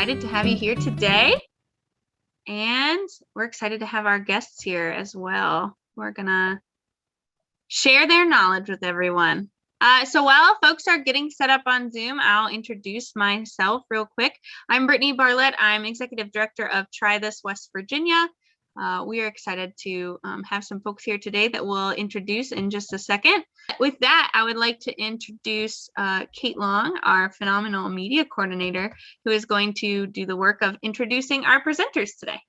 excited to have you here today. And we're excited to have our guests here as well. We're gonna share their knowledge with everyone. So while folks are getting set up on Zoom, I'll introduce myself real quick. I'm Brittney Barlett. I'm Executive Director of Try This West Virginia. We are excited to have some folks here today that we'll introduce in just a second. With that, I would like to introduce Kate Long, our phenomenal media coordinator, who is going to do the work of introducing our presenters today.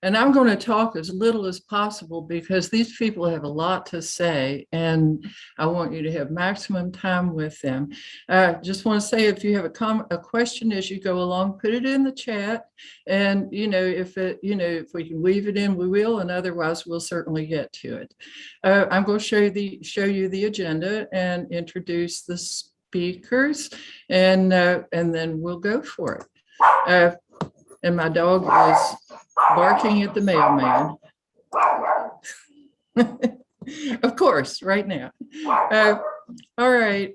And I'm going to talk as little as possible because these people have a lot to say and I want you to have maximum time with them. Just want to say, if you have a question as you go along, put it in the chat. And, if we can weave it in, we will, and otherwise we'll certainly get to it. I'm going to show you the agenda and introduce the speakers, and then we'll go for it. And my dog is barking at the mailman. Of course, right now. All right.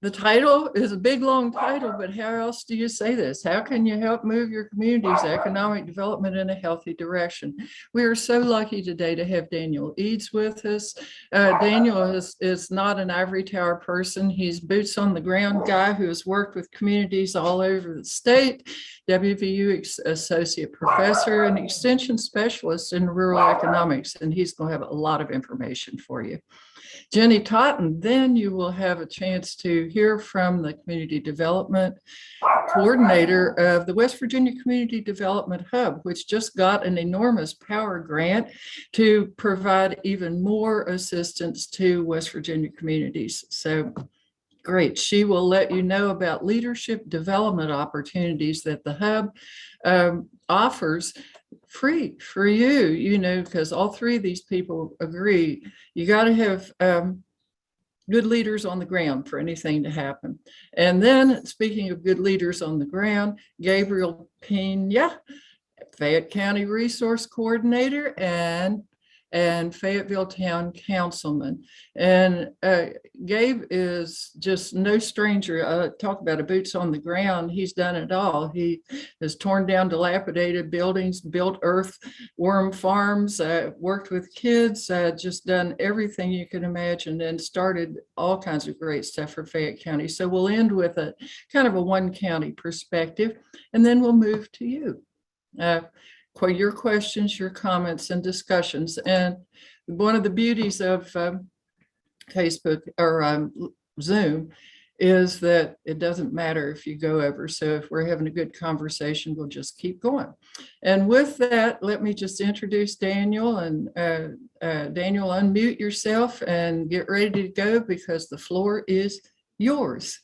The title is a big, long title, but how else do you say this? How can you help move your community's economic development in a healthy direction? We are so lucky today to have Daniel Eades with us. Daniel is not an ivory tower person. He's boots on the ground guy who has worked with communities all over the state, WVU associate professor and extension specialist in rural economics, and he's going to have a lot of information for you. Jenny Totten, then you will have a chance to hear from the Community Development Coordinator of the West Virginia Community Development Hub, which just got an enormous power grant to provide even more assistance to West Virginia communities. So great. She will let you know about leadership development opportunities that the Hub offers free for you, because all three of these people agree you got to have good leaders on the ground for anything to happen. And then, speaking of good leaders on the ground, Gabriel Pena, Fayette County Resource Coordinator and Fayetteville Town Councilman. And Gabe is just no stranger. Talk about a boots on the ground. He's done it all. He has torn down dilapidated buildings, built earthworm farms, worked with kids, just done everything you can imagine, and started all kinds of great stuff for Fayette County. So we'll end with a kind of a one county perspective, and then we'll move to you. For your questions, your comments, and discussions. And one of the beauties of Facebook or Zoom is that it doesn't matter if you go over. So if we're having a good conversation, we'll just keep going. And with that, let me just introduce Daniel. And Daniel, unmute yourself and get ready to go because the floor is yours.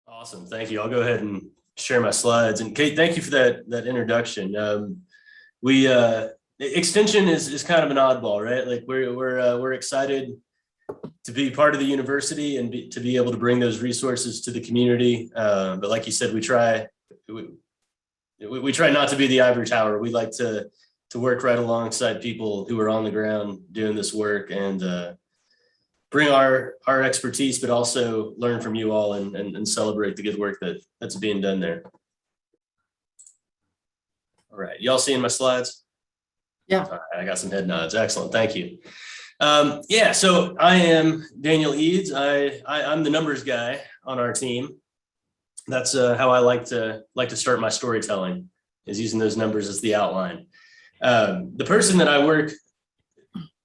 Awesome. Thank you. I'll go ahead and share my slides. And Kate, thank you for that introduction. Extension is kind of an oddball, right? Like we're excited to be part of the university and to be able to bring those resources to the community. But like you said, we try not to be the ivory tower. We like to work right alongside people who are on the ground doing this work and bring our expertise, but also learn from you all and celebrate the good work that's being done there. All right, y'all seeing my slides? Yeah. All right, I got some head nods. Excellent, thank you. Yeah, so I am Daniel Eades. I'm the numbers guy on our team. That's how I like to start my storytelling, is using those numbers as the outline. The person that I work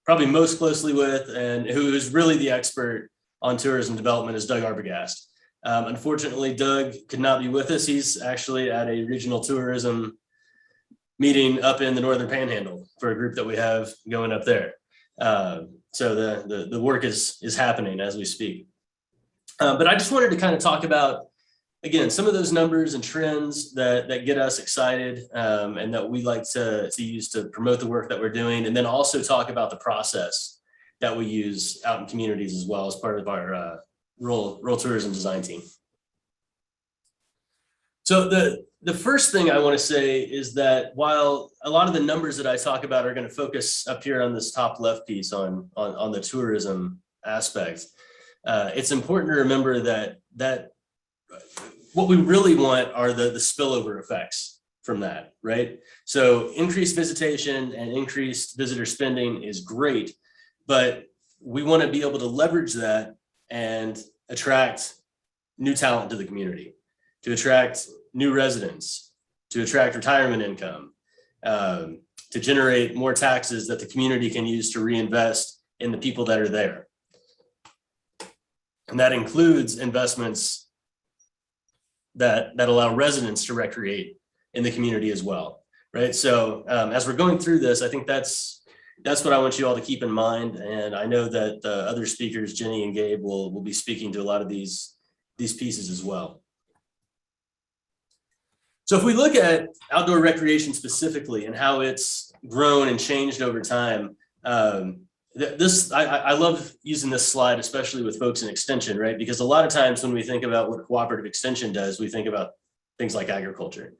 probably most closely with and who is really the expert on tourism development is Doug Arbogast. Unfortunately, Doug could not be with us. He's actually at a regional tourism meeting up in the Northern Panhandle for a group that we have going up there. So the work is happening as we speak. But I just wanted to kind of talk about, again, some of those numbers and trends that get us excited and that we like to use to promote the work that we're doing, and then also talk about the process that we use out in communities as well as part of our rural tourism design team. So the first thing I want to say is that while a lot of the numbers that I talk about are going to focus up here on this top left piece on the tourism aspect, it's important to remember that what we really want are the spillover effects from that, right? So increased visitation and increased visitor spending is great, but we want to be able to leverage that and attract new talent to the community, to attract new residents, to attract retirement income, to generate more taxes that the community can use to reinvest in the people that are there. And that includes investments that allow residents to recreate in the community as well, right? So as we're going through this, I think that's what I want you all to keep in mind. And I know that the other speakers, Jenny and Gabe, will be speaking to a lot of these pieces as well. So if we look at outdoor recreation specifically and how it's grown and changed over time, I love using this slide, especially with folks in extension, right? Because a lot of times when we think about what cooperative extension does, we think about things like agriculture.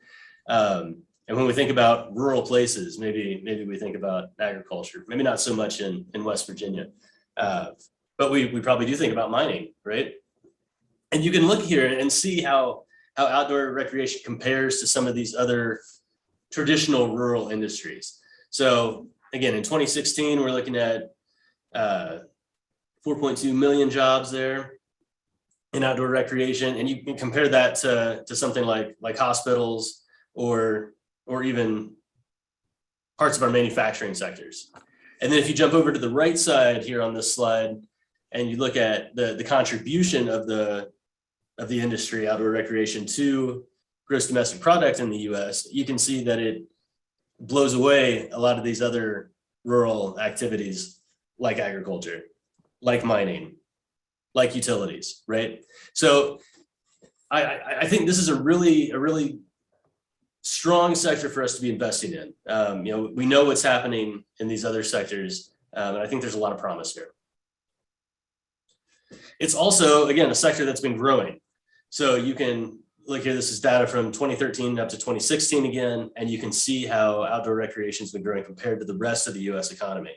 And when we think about rural places, maybe we think about agriculture, maybe not so much in West Virginia, but we probably do think about mining, right? And you can look here and see how outdoor recreation compares to some of these other traditional rural industries. So again, in 2016, we're looking at 4.2 million jobs there in outdoor recreation, and you can compare that to something like hospitals or even parts of our manufacturing sectors. And then if you jump over to the right side here on this slide and you look at the contribution of the industry, outdoor recreation, to gross domestic product in the US, you can see that it blows away a lot of these other rural activities like agriculture, like mining, like utilities, right? So I think this is a really strong sector for us to be investing in. We know what's happening in these other sectors, and I think there's a lot of promise here. It's also, again, a sector that's been growing. So you can look here, this is data from 2013 up to 2016 again, and you can see how outdoor recreation has been growing compared to the rest of the US economy.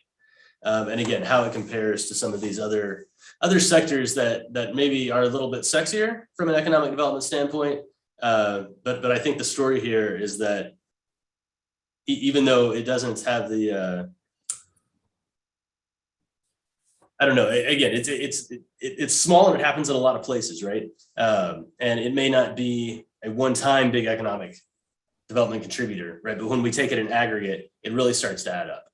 And again, how it compares to some of these other sectors that maybe are a little bit sexier from an economic development standpoint. But I think the story here is that even though it doesn't have the, I don't know, again, it's small and it happens in a lot of places, right? And it may not be a one-time big economic development contributor, right? But when we take it in aggregate, it really starts to add up.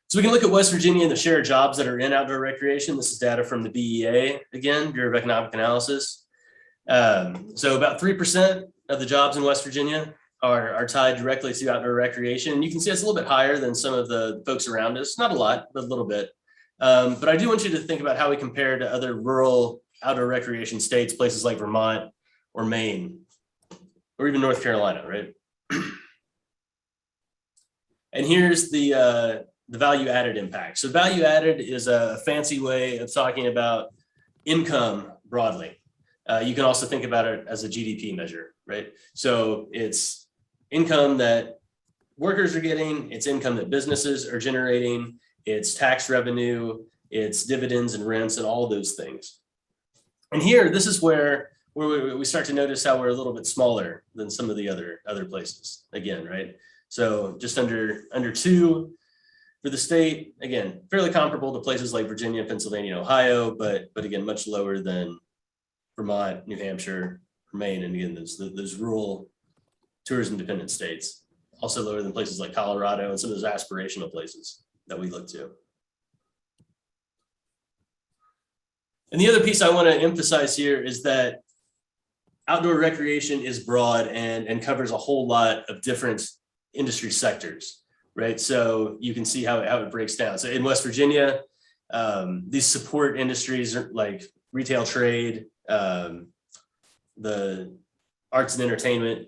So we can look at West Virginia and the share of jobs that are in outdoor recreation. This is data from the BEA, again, Bureau of Economic Analysis. So about 3% of the jobs in West Virginia are tied directly to outdoor recreation. And you can see it's a little bit higher than some of the folks around us. Not a lot, but a little bit. But I do want you to think about how we compare to other rural outdoor recreation states, places like Vermont or Maine, or even North Carolina, right? And here's the value added impact. So value added is a fancy way of talking about income broadly. You can also think about it as a GDP measure, right? So it's income that workers are getting, it's income that businesses are generating, it's tax revenue, it's dividends and rents and all of those things. And here, this is where we start to notice how we're a little bit smaller than some of the other places again, right? So just under 2 for the state, again, fairly comparable to places like Virginia, Pennsylvania, Ohio, but again, much lower than Vermont, New Hampshire, Maine, and again, those rural tourism dependent states, also lower than places like Colorado and some of those aspirational places that we look to. And the other piece I want to emphasize here is that outdoor recreation is broad and covers a whole lot of different industry sectors, right? So you can see how it breaks down. So in West Virginia, these support industries are like retail trade, the arts and entertainment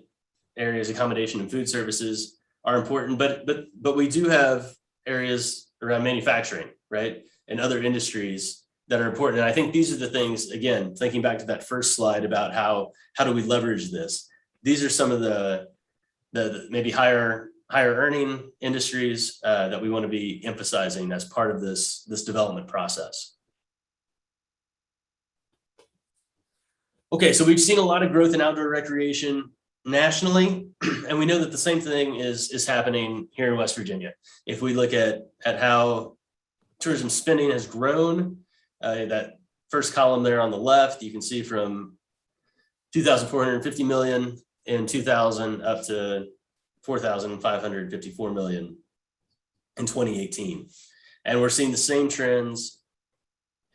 areas, accommodation and food services are important, but we do have areas around manufacturing, right? And other industries that are important. And I think these are the things, again, thinking back to that first slide about how do we leverage this? These are some of the maybe higher earning industries that we want to be emphasizing as part of this development process. Okay, so we've seen a lot of growth in outdoor recreation nationally, and we know that the same thing is happening here in West Virginia. If we look at how tourism spending has grown, that first column there on the left, you can see from 2,450 million in 2000 up to 4,554 million in 2018. And we're seeing the same trends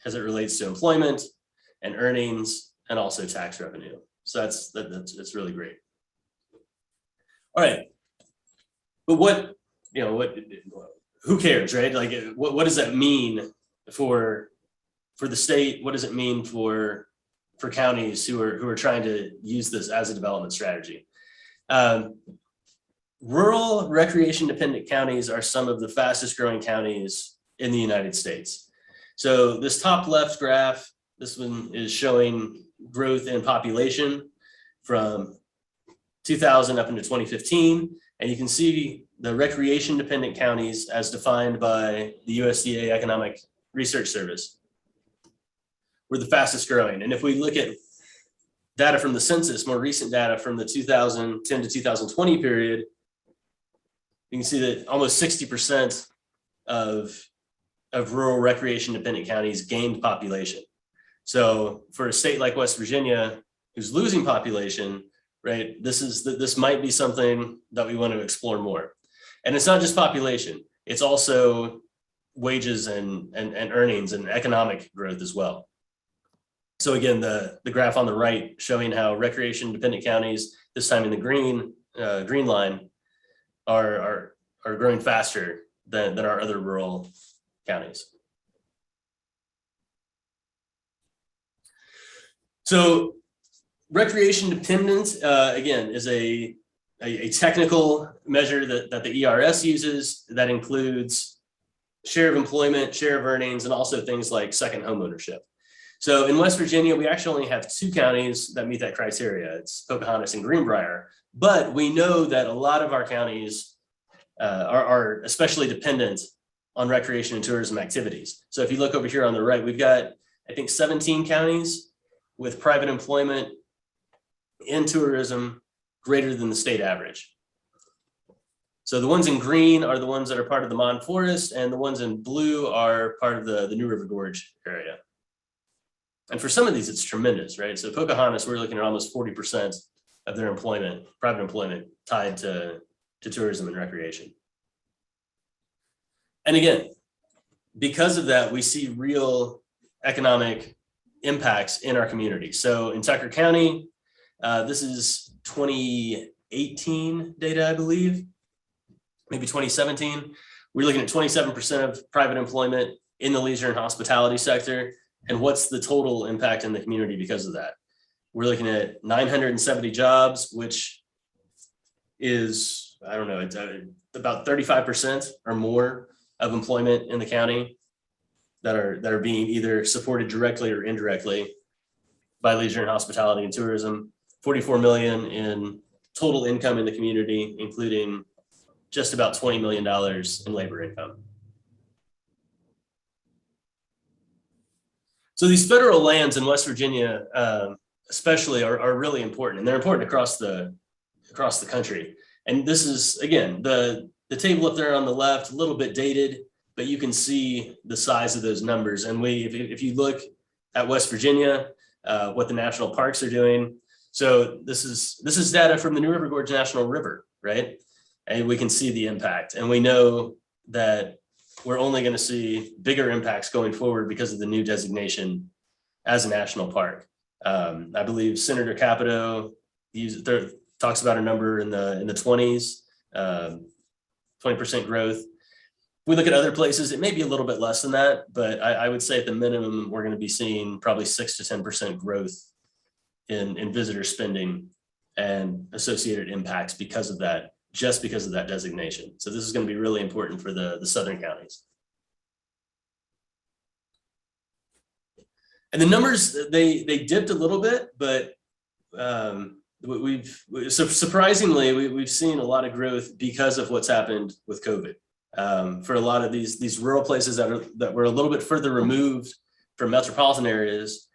as it relates to employment and earnings and also tax revenue. So that's really great. All right. But who cares, right? Like, what does that mean for the state? What does it mean for counties who are trying to use this as a development strategy? Rural recreation dependent counties are some of the fastest growing counties in the United States. So this top left graph, this one is showing growth in population from 2000 up into 2015. And you can see the recreation dependent counties as defined by the USDA Economic Research Service were the fastest growing. And if we look at data from the census, more recent data from the 2010 to 2020 period, you can see that almost 60% of rural recreation dependent counties gained population. So for a state like West Virginia, who's losing population, right, this might be something that we want to explore more. And it's not just population, it's also wages and earnings and economic growth as well. So again, the graph on the right showing how recreation dependent counties, this time in the green line, are growing faster than our other rural counties. So recreation dependence, again, is a technical measure that the ERS uses that includes share of employment, share of earnings, and also things like second home ownership. So in West Virginia, we actually only have 2 counties that meet that criteria. It's Pocahontas and Greenbrier. But we know that a lot of our counties are especially dependent on recreation and tourism activities. So if you look over here on the right, we've got, I think, 17 counties with private employment in tourism greater than the state average. So the ones in green are the ones that are part of the Mon Forest, and the ones in blue are part of the New River Gorge area. And for some of these, it's tremendous, right? So Pocahontas, we're looking at almost 40% of their employment, private employment, tied to tourism and recreation. And again, because of that, we see real economic impacts in our community. So in Tucker County, this is 2018 data, I believe, maybe 2017. We're looking at 27% of private employment in the leisure and hospitality sector. And what's the total impact in the community because of that? We're looking at 970 jobs, which is, I don't know, it's about 35% or more of employment in the county that are being either supported directly or indirectly by leisure and hospitality and tourism. 44 million in total income in the community, including just about $20 million in labor income. So these federal lands in West Virginia, especially, are really important, and they're important across the country. And this is, again, the table up there on the left, a little bit dated, but you can see the size of those numbers. And if you look at West Virginia, what the national parks are doing. So this is data from the New River Gorge National River, right? And we can see the impact. And we know that we're only going to see bigger impacts going forward because of the new designation as a national park. I believe Senator Capito talks about a number in the 20s, 20% growth. If we look at other places, it may be a little bit less than that, but I would say at the minimum, we're going to be seeing probably 6 to 10% growth in visitor spending and associated impacts because of that, just because of that designation. So this is going to be really important for the southern counties. And the numbers, they dipped a little bit, but surprisingly, we've seen a lot of growth because of what's happened with COVID. For a lot of these rural places that were a little bit further removed from metropolitan areas,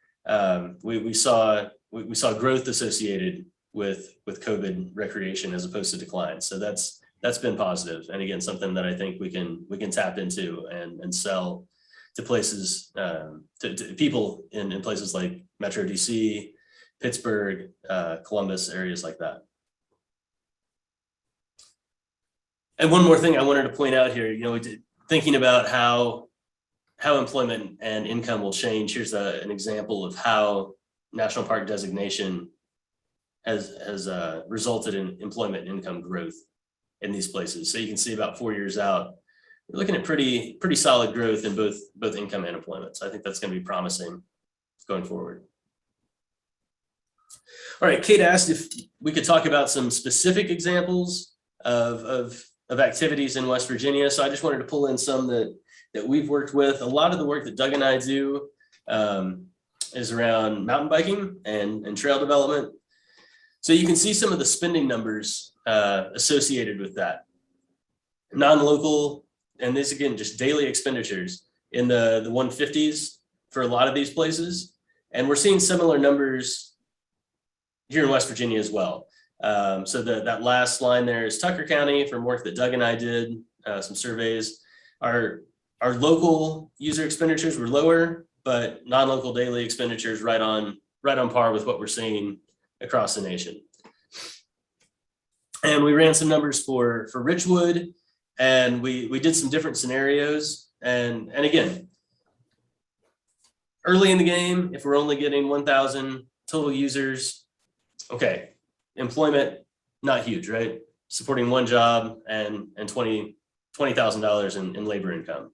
we saw we saw growth associated with COVID recreation as opposed to decline. So that's been positive. And again, something that I think we can tap into and sell to places, to people in places like Metro DC, Pittsburgh, Columbus, areas like that. And one more thing I wanted to point out here, thinking about how employment and income will change. Here's an example of how national park designation has resulted in employment and income growth in these places. So you can see about 4 years out, we're looking at pretty solid growth in both income and employment. So I think that's going to be promising going forward. All right, Kate asked if we could talk about some specific examples of activities in West Virginia. So I just wanted to pull in some that we've worked with. A lot of the work that Doug and I do is around mountain biking and trail development. So you can see some of the spending numbers associated with that. Non-local, and this again, just daily expenditures in the 150s for a lot of these places. And we're seeing similar numbers here in West Virginia as well. So that last line there is Tucker County from work that Doug and I did, some surveys. Our local user expenditures were lower, but non-local daily expenditures right on par with what we're seeing across the nation. And we ran some numbers for Richwood, and we did some different scenarios. And again, early in the game, if we're only getting 1,000 total users, okay, employment, not huge, right? Supporting one job and $20,000 in labor income.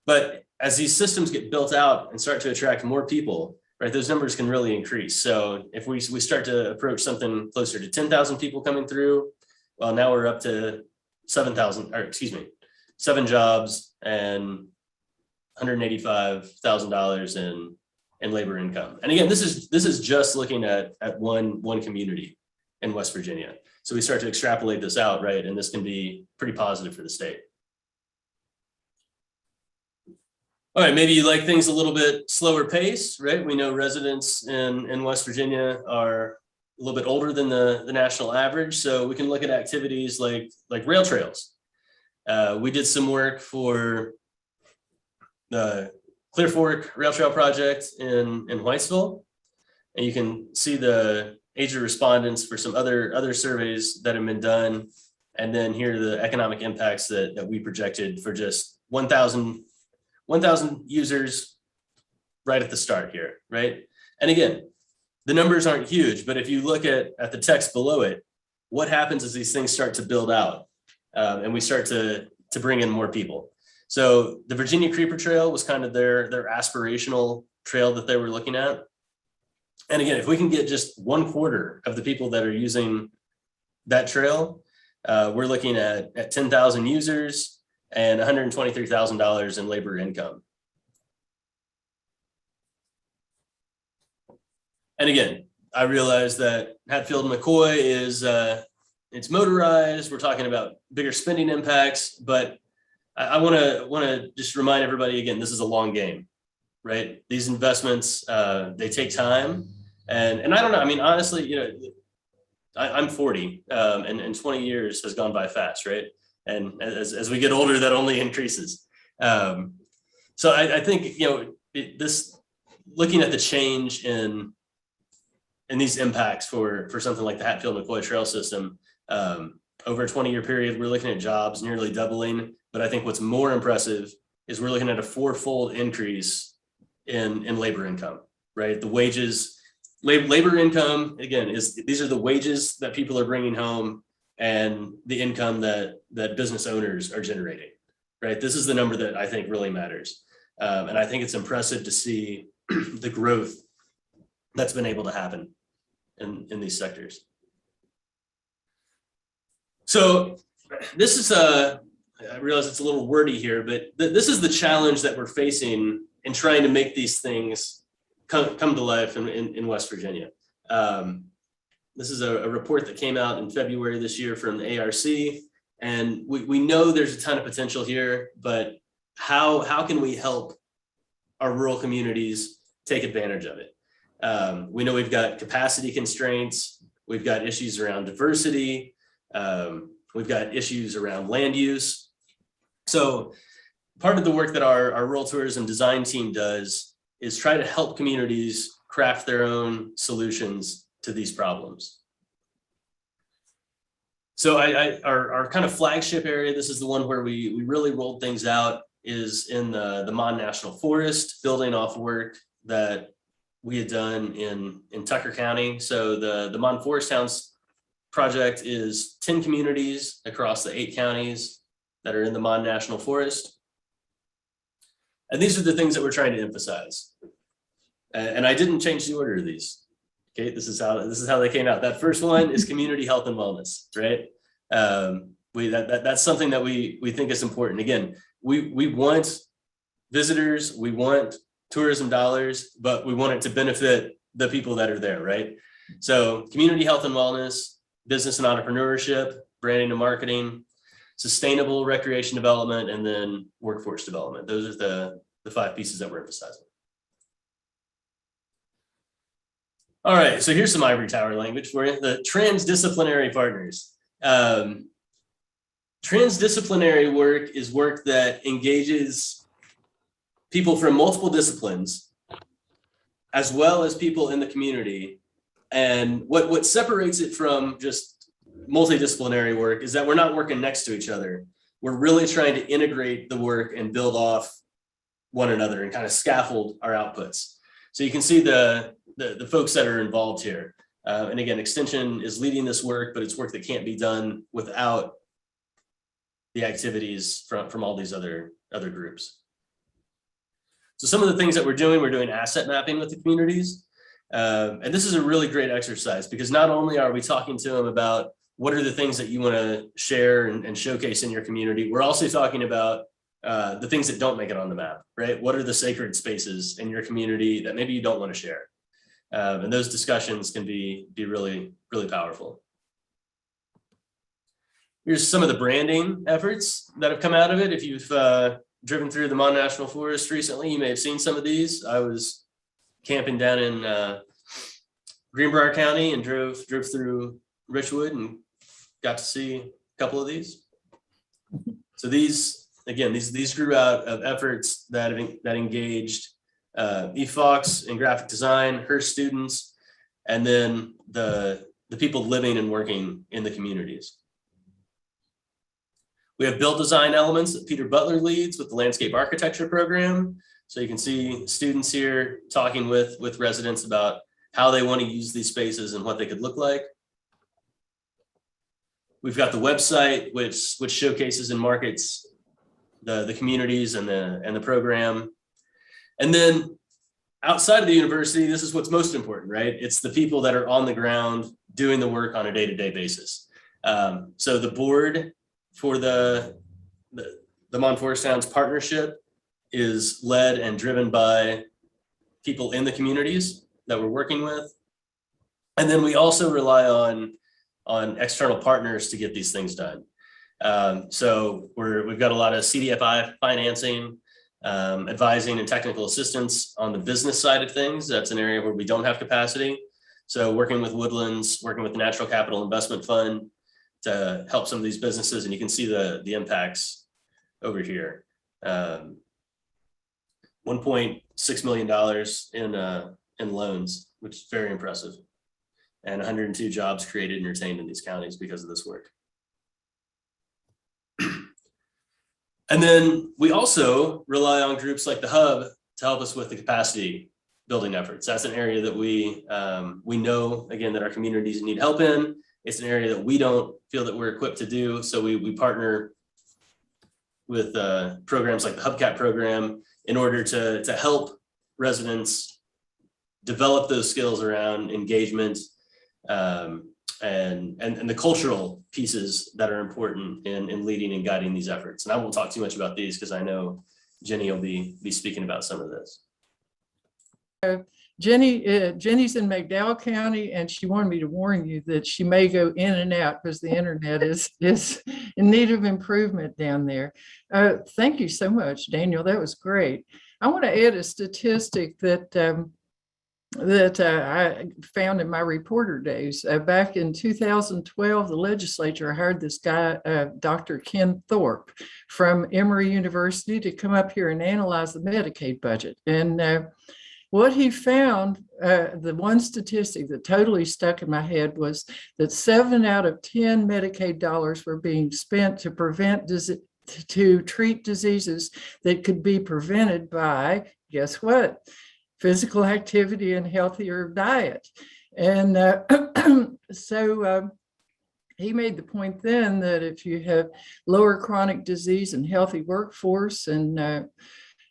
But as these systems get built out and start to attract more people, right, those numbers can really increase. So if we start to approach something closer to 10,000 people coming through, well, now we're up to 7 jobs and $185,000 in labor income. And again, this is just looking at one community in West Virginia. So we start to extrapolate this out, right? And this can be pretty positive for the state. All right, maybe you like things a little bit slower pace, right? We know residents in West Virginia are a little bit older than the national average. So we can look at activities like rail trails. We did some work for the Clear Fork Rail Trail Project in Whitesville. And you can see the age of respondents for some other surveys that have been done. And then here are the economic impacts that we projected for just 1,000 users right at the start here, right? And again, the numbers aren't huge, but if you look at the text below it, what happens as these things start to build out and we start to bring in more people. So the Virginia Creeper Trail was kind of their aspirational trail that they were looking at. And again, if we can get just 1/4 of the people that are using that trail, we're looking at 10,000 users and $123,000 in labor income. And again, I realize that Hatfield McCoy is it's motorized. We're talking about bigger spending impacts, but I want to just remind everybody again, this is a long game, right? These investments, they take time, and I don't know. I mean, honestly, I'm 40, and 20 years has gone by fast, right? And as we get older, that only increases. So I think this looking at the change in these impacts for something like the Hatfield McCoy Trail System over a 20-year period, we're looking at jobs nearly doubling. But I think what's more impressive is we're looking at a 4-fold increase in labor income, right? The wages, labor income, again, these are the wages that people are bringing home and the income that business owners are generating, right? This is the number that I think really matters. And I think it's impressive to see the growth that's been able to happen in these sectors. So this is I realize it's a little wordy here, but this is the challenge that we're facing in trying to make these things come to life in West Virginia. This is a report that came out in February this year from the ARC, and we know there's a ton of potential here, but how can we help our rural communities take advantage of it? We know we've got capacity constraints. We've got issues around diversity. We've got issues around land use. So part of the work that our rural tourism design team does is try to help communities craft their own solutions to these problems. So our kind of flagship area, this is the one where we really rolled things out, is in the Mon National Forest, building off work that we had done in Tucker County. So the Mon Forest Towns project is 10 communities across the 8 counties that are in the Mon National Forest. And these are the things that we're trying to emphasize. And I didn't change the order of these. Okay, this is how they came out. That first one is community health and wellness, right? That's something that we think is important. Again, we want visitors, we want tourism dollars, but we want it to benefit the people that are there, right? So community health and wellness, business and entrepreneurship, branding and marketing, sustainable recreation development, and then workforce development. Those are the 5 pieces that we're emphasizing. All right, so here's some ivory tower language for you. The transdisciplinary partners. Transdisciplinary work is work that engages people from multiple disciplines, as well as people in the community. And what separates it from just multidisciplinary work is that we're not working next to each other. We're really trying to integrate the work and build off one another and kind of scaffold our outputs. So you can see the folks that are involved here. And again, Extension is leading this work, but it's work that can't be done without the activities from all these other groups. So some of the things that we're doing asset mapping with the communities. And this is a really great exercise because not only are we talking to them about what are the things that you want to share and showcase in your community, we're also talking about the things that don't make it on the map, right? What are the sacred spaces in your community that maybe you don't want to share? And those discussions can be really, really powerful. Here's some of the branding efforts that have come out of it. If you've driven through the Mon National Forest recently, you may have seen some of these. I was camping down in Greenbrier County and drove through Richwood and got to see a couple of these. So these, again, these grew out of efforts that engaged Fox in graphic design, her students, and then the people living and working in the communities. We have built design elements that Peter Butler leads with the landscape architecture program. So you can see students here talking with residents about how they want to use these spaces and what they could look like. We've got the website, which showcases and markets the communities and the program. And then outside of the university, this is what's most important, right? It's the people that are on the ground doing the work on a day-to-day basis. So the board for the Mon Forest Towns partnership is led and driven by people in the communities that we're working with. And then we also rely on external partners to get these things done. So we've got a lot of CDFI financing, advising and technical assistance on the business side of things. That's an area where we don't have capacity. So working with Woodlands, working with the Natural Capital Investment Fund to help some of these businesses. And you can see the impacts over here. $1.6 million in loans, which is very impressive. And 102 jobs created and retained in these counties because of this work. And then we also rely on groups like the Hub to help us with the capacity building efforts. That's an area that we know, again, that our communities need help in. It's an area that we don't feel that we're equipped to do. So we partner with programs like the Hubcap program in order to help residents develop those skills around engagement and the cultural pieces that are important in leading and guiding these efforts. And I won't talk too much about these because I know Jenny will be speaking about some of this. Jenny's in McDowell County, and she wanted me to warn you that she may go in and out because the internet is in need of improvement down there. Thank you so much, Daniel. That was great. I want to add a statistic that that I found in my reporter days. Back in 2012, the legislature hired this guy, Dr. Ken Thorpe from Emory University, to come up here and analyze the Medicaid budget. And what he found, the one statistic that totally stuck in my head, was that 7 out of 10 Medicaid dollars were being spent to treat diseases that could be prevented by, guess what? Physical activity and healthier diet. And so he made the point then that if you have lower chronic disease and healthy workforce and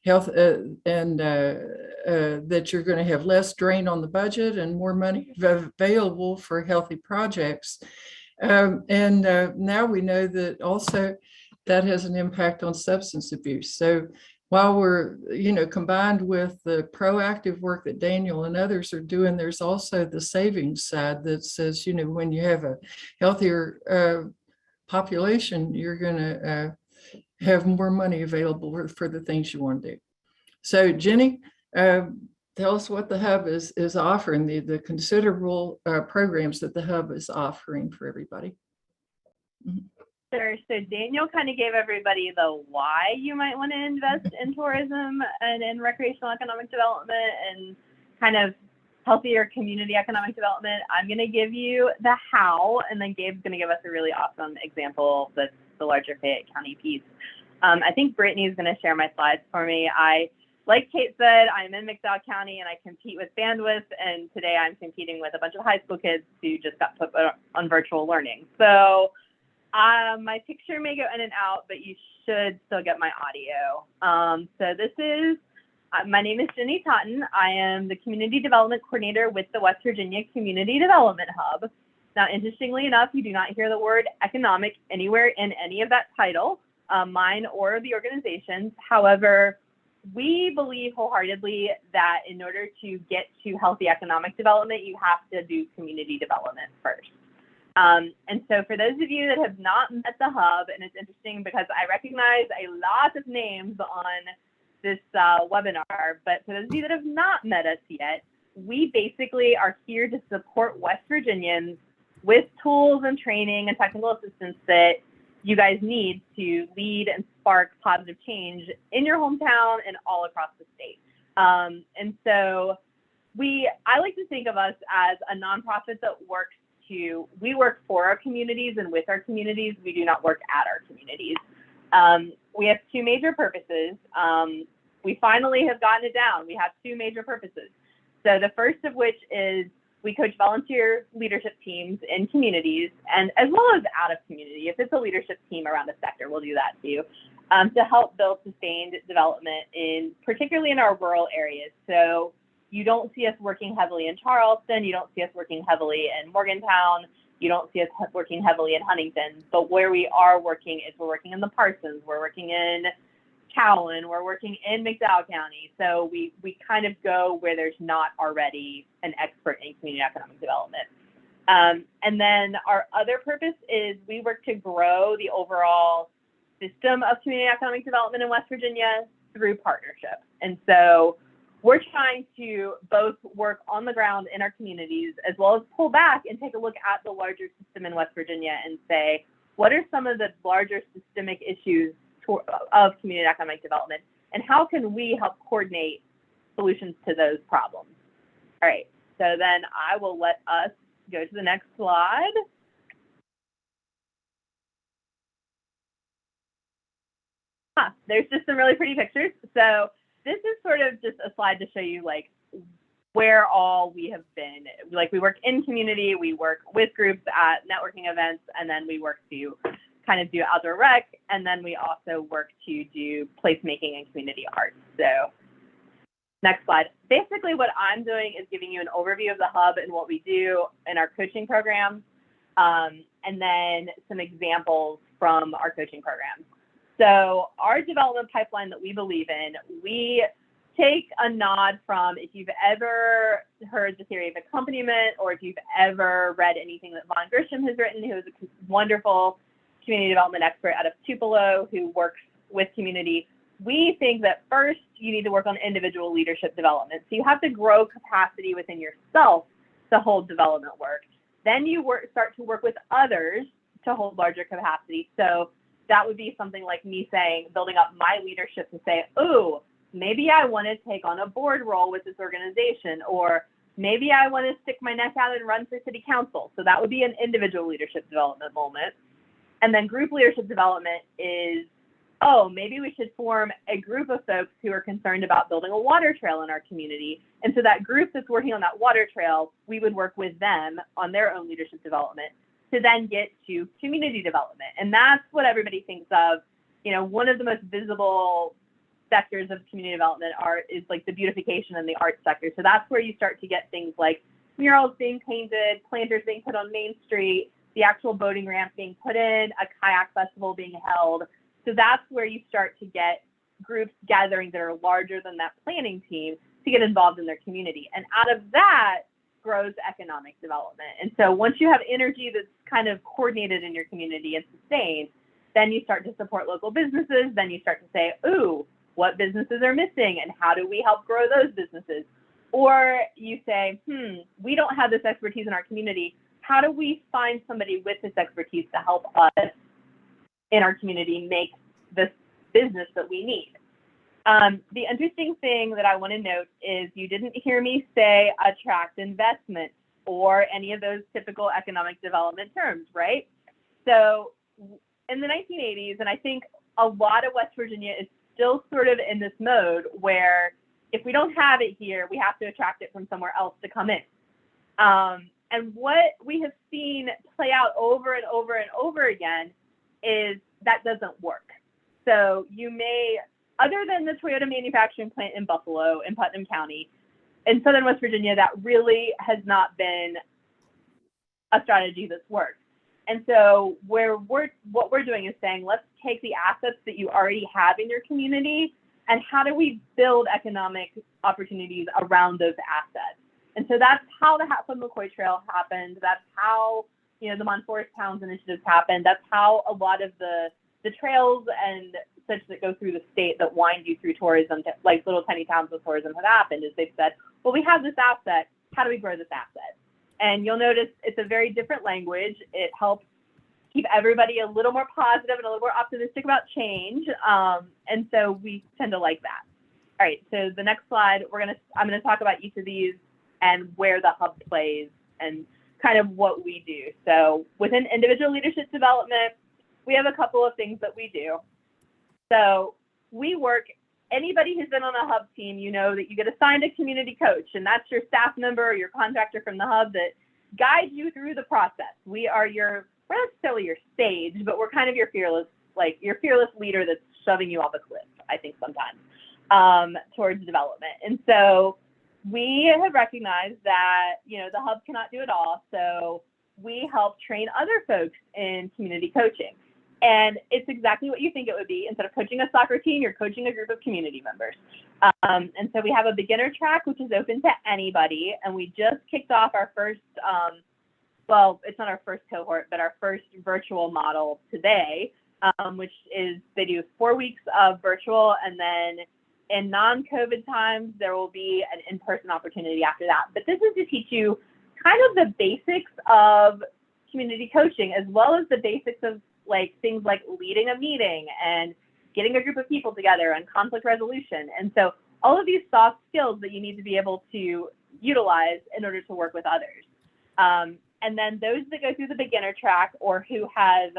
health that you're going to have less drain on the budget and more money available for healthy projects. Now we know that also that has an impact on substance abuse. So while we're, combined with the proactive work that Daniel and others are doing, there's also the savings side that says, when you have a healthier population, you're going to have more money available for the things you want to do. So Jenny, tell us what the Hub is offering, the considerable programs that the Hub is offering for everybody. Sure. So Daniel kind of gave everybody the why you might want to invest in tourism and in recreational economic development and kind of healthier community economic development. I'm going to give you the how, and then Gabe's going to give us a really awesome example that's the larger Fayette County piece. I think Brittney is going to share my slides for me. Like Kate said, I'm in McDowell County and I compete with bandwidth, and today I'm competing with a bunch of high school kids who just got put on virtual learning. So my picture may go in and out, but you should still get my audio. So this is, my name is Jenny Totten. I am the Community Development Coordinator with the West Virginia Community Development Hub. Now, interestingly enough, you do not hear the word economic anywhere in any of that title, mine or the organization's. However, we believe wholeheartedly that in order to get to healthy economic development, you have to do community development first. And so for those of you that have not met the Hub, and it's interesting because I recognize a lot of names on this webinar, but for those of you that have not met us yet, we basically are here to support West Virginians with tools and training and technical assistance that you guys need to lead and spark positive change in your hometown and all across the state. And so I like to think of us as a nonprofit that we work for our communities and with our communities. We do not work at our communities. We have two major purposes. We finally have gotten it down. We have two major purposes. So the first of which is we coach volunteer leadership teams in communities, and as well as out of community. If it's a leadership team around a sector, we'll do that too, to help build sustained development particularly in our rural areas. So you don't see us working heavily in Charleston, you don't see us working heavily in Morgantown, you don't see us working heavily in Huntington, but where we are working is we're working in the Parsons, we're working in Cowan, we're working in McDowell County. So we kind of go where there's not already an expert in community economic development. And then our other purpose is we work to grow the overall system of community economic development in West Virginia through partnership. And so we're trying to both work on the ground in our communities as well as pull back and take a look at the larger system in West Virginia and say, what are some of the larger systemic issues of community economic development, and how can we help coordinate solutions to those problems? All right, so then I will let us go to the next slide. There's just some really pretty pictures. So this is sort of just a slide to show you like where all we have been. Like we work in community, we work with groups at networking events, and then we work to kind of do outdoor rec, and then we also work to do placemaking and community arts. So next slide. Basically what I'm doing is giving you an overview of the Hub and what we do in our coaching programs, and then some examples from our coaching programs. So our development pipeline that we believe in, we take a nod from, if you've ever heard the theory of accompaniment, or if you've ever read anything that Von Grisham has written, who is a wonderful community development expert out of Tupelo who works with community, we think that first you need to work on individual leadership development. So you have to grow capacity within yourself to hold development work. Then you start to work with others to hold larger capacity. So that would be something like me saying, building up my leadership to say, oh, maybe I want to take on a board role with this organization, or maybe I want to stick my neck out and run for city council. So that would be an individual leadership development moment. And then group leadership development is, oh, maybe we should form a group of folks who are concerned about building a water trail in our community. And so that group that's working on that water trail, we would work with them on their own leadership development to then get to community development. And that's what everybody thinks of. You know, one of the most visible sectors of community development is like the beautification and the arts sector. So that's where you start to get things like murals being painted, planters being put on Main Street, the actual boating ramp being put in, a kayak festival being held. So that's where you start to get groups gathering that are larger than that planning team to get involved in their community. And out of that grows economic development. And so once you have energy that's kind of coordinated in your community and sustained, then you start to support local businesses. Then you start to say, ooh, what businesses are missing and how do we help grow those businesses? Or you say, we don't have this expertise in our community. How do we find somebody with this expertise to help us in our community make this business that we need? The interesting thing that I want to note is you didn't hear me say attract investment or any of those typical economic development terms, right? So in the 1980s, and I think a lot of West Virginia is still sort of in this mode where if we don't have it here, we have to attract it from somewhere else to come in. And what we have seen play out over and over and over again is that doesn't work. So you may, other than the Toyota manufacturing plant in Buffalo, in Putnam County, in Southern West Virginia, that really has not been a strategy that's worked. And so what we're doing is saying, let's take the assets that you already have in your community and how do we build economic opportunities around those assets? And so that's how the Hatfield McCoy Trail happened. That's how, you know, the Monforest Towns initiatives happened. That's how a lot of the trails and such that go through the state that wind you through tourism, like little tiny towns with tourism, have happened. Is they've said, well, we have this asset. How do we grow this asset? And you'll notice it's a very different language. It helps keep everybody a little more positive and a little more optimistic about change. And so we tend to like that. All right, so the next slide, I'm gonna talk about each of these and where the hub plays and kind of what we do. So within individual leadership development, we have a couple of things that we do. So we work, anybody who's been on a hub team, you know that you get assigned a community coach, and that's your staff member or your contractor from the hub that guides you through the process. We're not necessarily your sage, but we're kind of your fearless leader that's shoving you off a cliff, I think sometimes, towards development. And so we have recognized that, you know, the hub cannot do it all. So we help train other folks in community coaching. And it's exactly what you think it would be. Instead of coaching a soccer team, you're coaching a group of community members. And so we have a beginner track, which is open to anybody. And we just kicked off our first, well, it's not our first cohort, but our first virtual model today, which is they do 4 weeks of virtual. And then in non-COVID times, there will be an in-person opportunity after that. But this is to teach you kind of the basics of community coaching, as well as the basics of like things like leading a meeting and getting a group of people together and conflict resolution. And so all of these soft skills that you need to be able to utilize in order to work with others. And then those that go through the beginner track or who have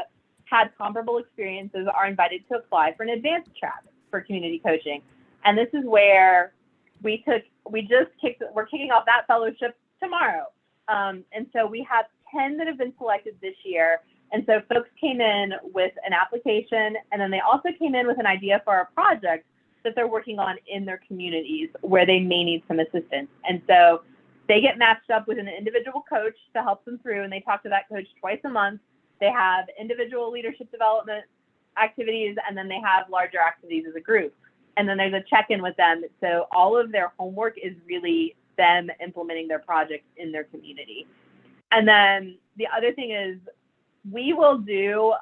had comparable experiences are invited to apply for an advanced track for community coaching. And this is where we're kicking off that fellowship tomorrow. And so we have 10 that have been selected this year. And so folks came in with an application, and then they also came in with an idea for a project that they're working on in their communities where they may need some assistance. And so they get matched up with an individual coach to help them through, and they talk to that coach twice a month. They have individual leadership development activities, and then they have larger activities as a group. And then there's a check-in with them. So all of their homework is really them implementing their projects in their community. And then the other thing is we will do,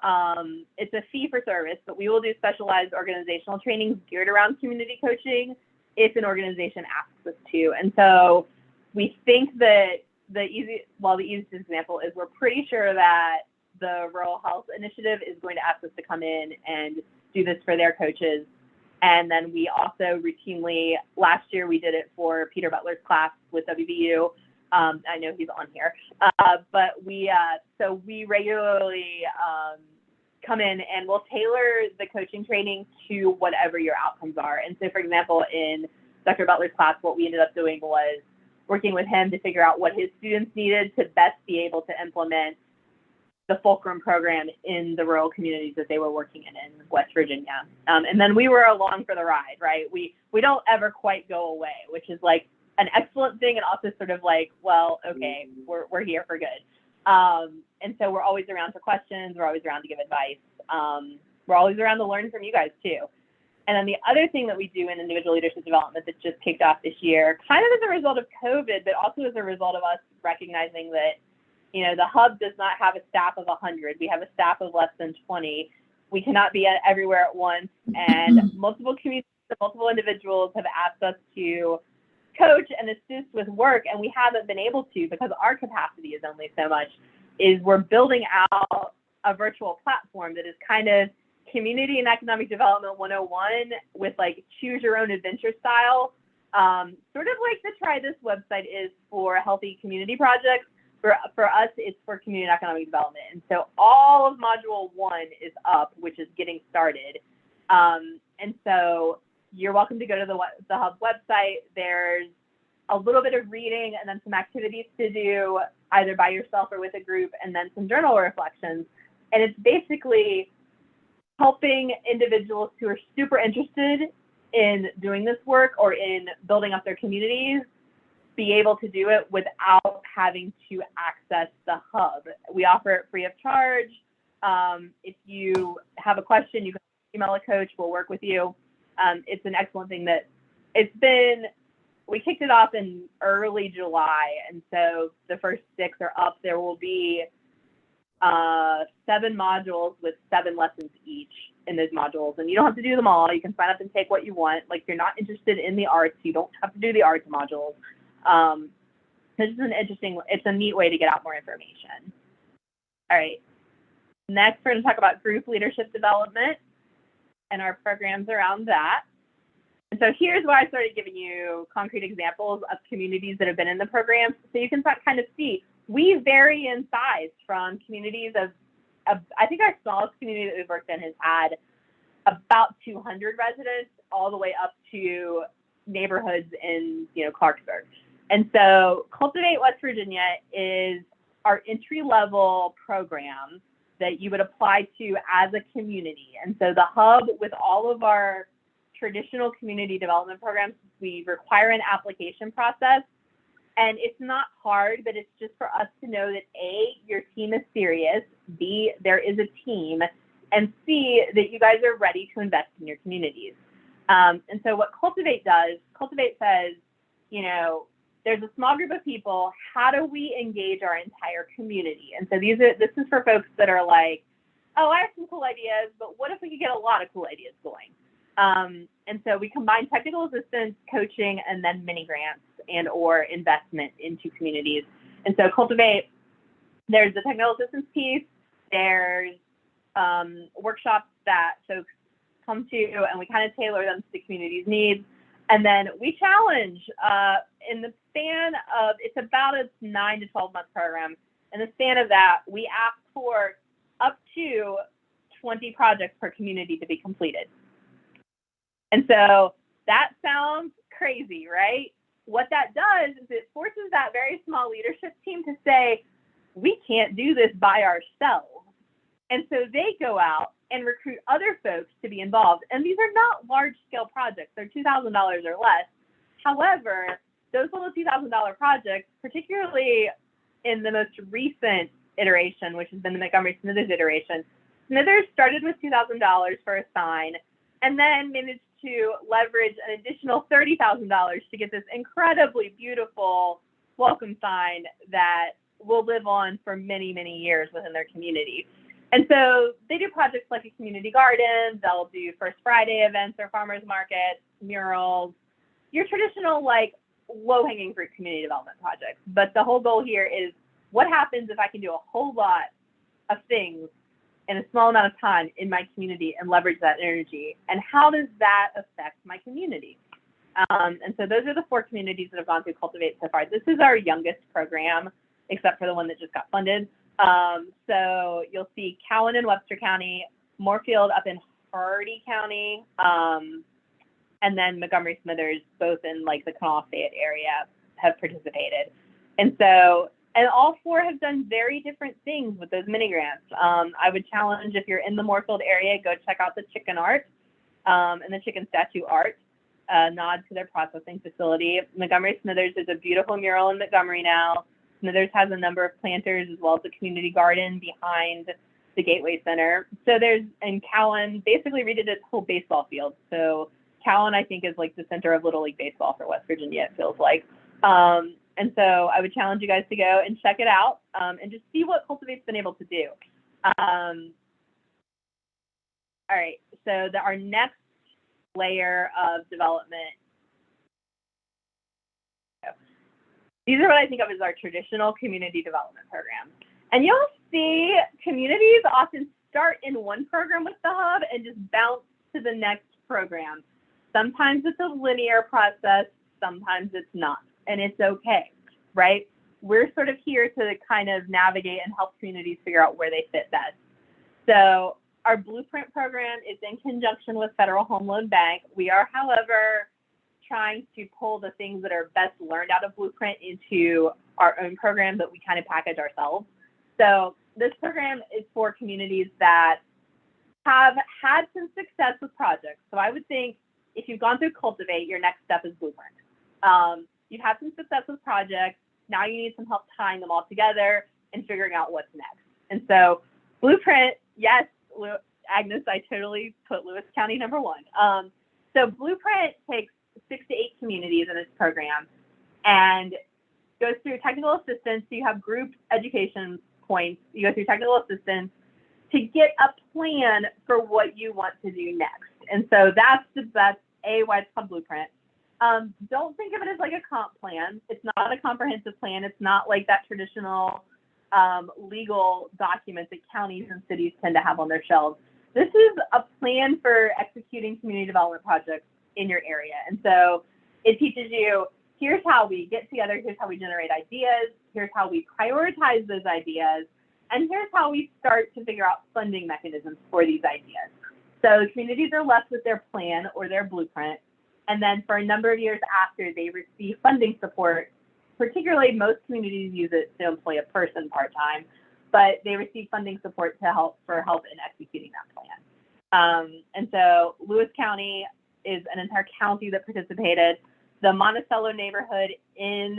it's a fee for service, but we will do specialized organizational trainings geared around community coaching if an organization asks us to. And so we think that the Eades example is, we're pretty sure that the Rural Health Initiative is going to ask us to come in and do this for their coaches. And then we also routinely, last year we did it for Peter Butler's class with WVU. I know he's on here, but so we regularly come in and we'll tailor the coaching training to whatever your outcomes are. And so, for example, in Dr. Butler's class, what we ended up doing was working with him to figure out what his students needed to best be able to implement the Fulcrum program in the rural communities that they were working in West Virginia. And then we were along for the ride, right? We don't ever quite go away, which is like an excellent thing, and also sort of like, well, okay, we're here for good. And so we're always around for questions. We're always around to give advice. We're always around to learn from you guys too. And then the other thing that we do in individual leadership development that just kicked off this year, kind of as a result of COVID, but also as a result of us recognizing that, you know, the hub does not have a staff of 100. We have a staff of less than 20. We cannot be everywhere at once. And multiple communities, multiple individuals have asked us to coach and assist with work, and we haven't been able to because our capacity is only so much. Is we're building out a virtual platform that is kind of community and economic development 101 with like choose your own adventure style, sort of like the Try This website is for healthy community projects. For us, it's for community and economic development. And so all of module 1 is up, which is getting started. And so you're welcome to go to the Hub website. There's a little bit of reading and then some activities to do either by yourself or with a group, and then some journal reflections. And it's basically helping individuals who are super interested in doing this work or in building up their communities be able to do it without having to access the hub. We offer it free of charge. If you have a question, you can email a coach, we'll work with you. It's an excellent thing that we kicked it off in early July, and so the first 6 are up. There will be 7 modules with 7 lessons each in those modules, and you don't have to do them all. You can sign up and take what you want. Like, if you're not interested in the arts, you don't have to do the arts modules. This is it's a neat way to get out more information. All right, next we're going to talk about group leadership development and our programs around that. And so here's where I started giving you concrete examples of communities that have been in the program, so you can kind of see we vary in size from communities of I think our smallest community that we've worked in has had about 200 residents, all the way up to neighborhoods in Clarksburg. And so Cultivate West Virginia is our entry-level program that you would apply to as a community. And so the hub, with all of our traditional community development programs, we require an application process. And it's not hard, but it's just for us to know that A, your team is serious, B, there is a team, and C, that you guys are ready to invest in your communities. And so what Cultivate does, Cultivate says, there's a small group of people, how do we engage our entire community? And so this is for folks that are like, oh, I have some cool ideas, but what if we could get a lot of cool ideas going? And so we combine technical assistance, coaching, and then mini grants and or investment into communities. And so Cultivate, there's the technical assistance piece, there's workshops that folks come to, and we kind of tailor them to the community's needs. And then we challenge in the span of, it's about a 9 to 12 month program. In the span of that, we ask for up to 20 projects per community to be completed. And so that sounds crazy, right? What that does is it forces that very small leadership team to say, we can't do this by ourselves. And so they go out and recruit other folks to be involved. And these are not large scale projects. They're $2,000 or less. However, those little $2,000 projects, particularly in the most recent iteration, which has been the Montgomery Smithers iteration, Smithers started with $2,000 for a sign and then managed to leverage an additional $30,000 to get this incredibly beautiful welcome sign that will live on for many, many years within their community. And so they do projects like a community garden. They'll do First Friday events or farmers markets, murals, your traditional like low-hanging fruit community development projects. But the whole goal here is what happens if I can do a whole lot of things in a small amount of time in my community and leverage that energy, and how does that affect my community? And so those are the 4 communities that have gone through Cultivate so far. This is our youngest program, except for the one that just got funded. So you'll see Cowan in Webster County, Moorfield up in Hardy County, and then Montgomery Smithers, both in like the Kanawha Fayette area, have participated. And so, and all 4 have done very different things with those mini grants. I would challenge, if you're in the Moorfield area, go check out the chicken art and the chicken statue art, nod to their processing facility. Montgomery Smithers is a beautiful mural in Montgomery now. Smithers has a number of planters as well as a community garden behind the Gateway Center. So there's, and Cowan basically redid its whole baseball field. So Cowan, I think, is like the center of Little League Baseball for West Virginia, it feels like. And so I would challenge you guys to go and check it out and just see what Cultivate's been able to do. All right, so our next layer of development. These are what I think of as our traditional community development programs. And you'll see communities often start in one program with the hub and just bounce to the next program. Sometimes it's a linear process, sometimes it's not, and it's okay, right? We're sort of here to kind of navigate and help communities figure out where they fit best. So our Blueprint program is in conjunction with Federal Home Loan Bank. We are, however, trying to pull the things that are best learned out of Blueprint into our own program that we kind of package ourselves. So this program is for communities that have had some success with projects. So I would think if you've gone through Cultivate, your next step is Blueprint. You've had some success with projects. Now you need some help tying them all together and figuring out what's next. And so Blueprint, yes, Agnes, I totally put Lewis County number 1. So Blueprint takes 6 to 8 communities in its program and goes through technical assistance. So you have group education points. You go through technical assistance to get a plan for what you want to do next. And so that's why it's called Blueprint. Don't think of it as like a comp plan. It's not a comprehensive plan. It's not like that traditional legal document that counties and cities tend to have on their shelves. This is a plan for executing community development projects in your area. And so it teaches you, here's how we get together, here's how we generate ideas, here's how we prioritize those ideas, and here's how we start to figure out funding mechanisms for these ideas. So communities are left with their plan or their blueprint, and then for a number of years after, they receive funding support. Particularly, most communities use it to employ a person part-time, but they receive funding support to help in executing that plan. And so Lewis County is an entire county that participated. The Monticello neighborhood in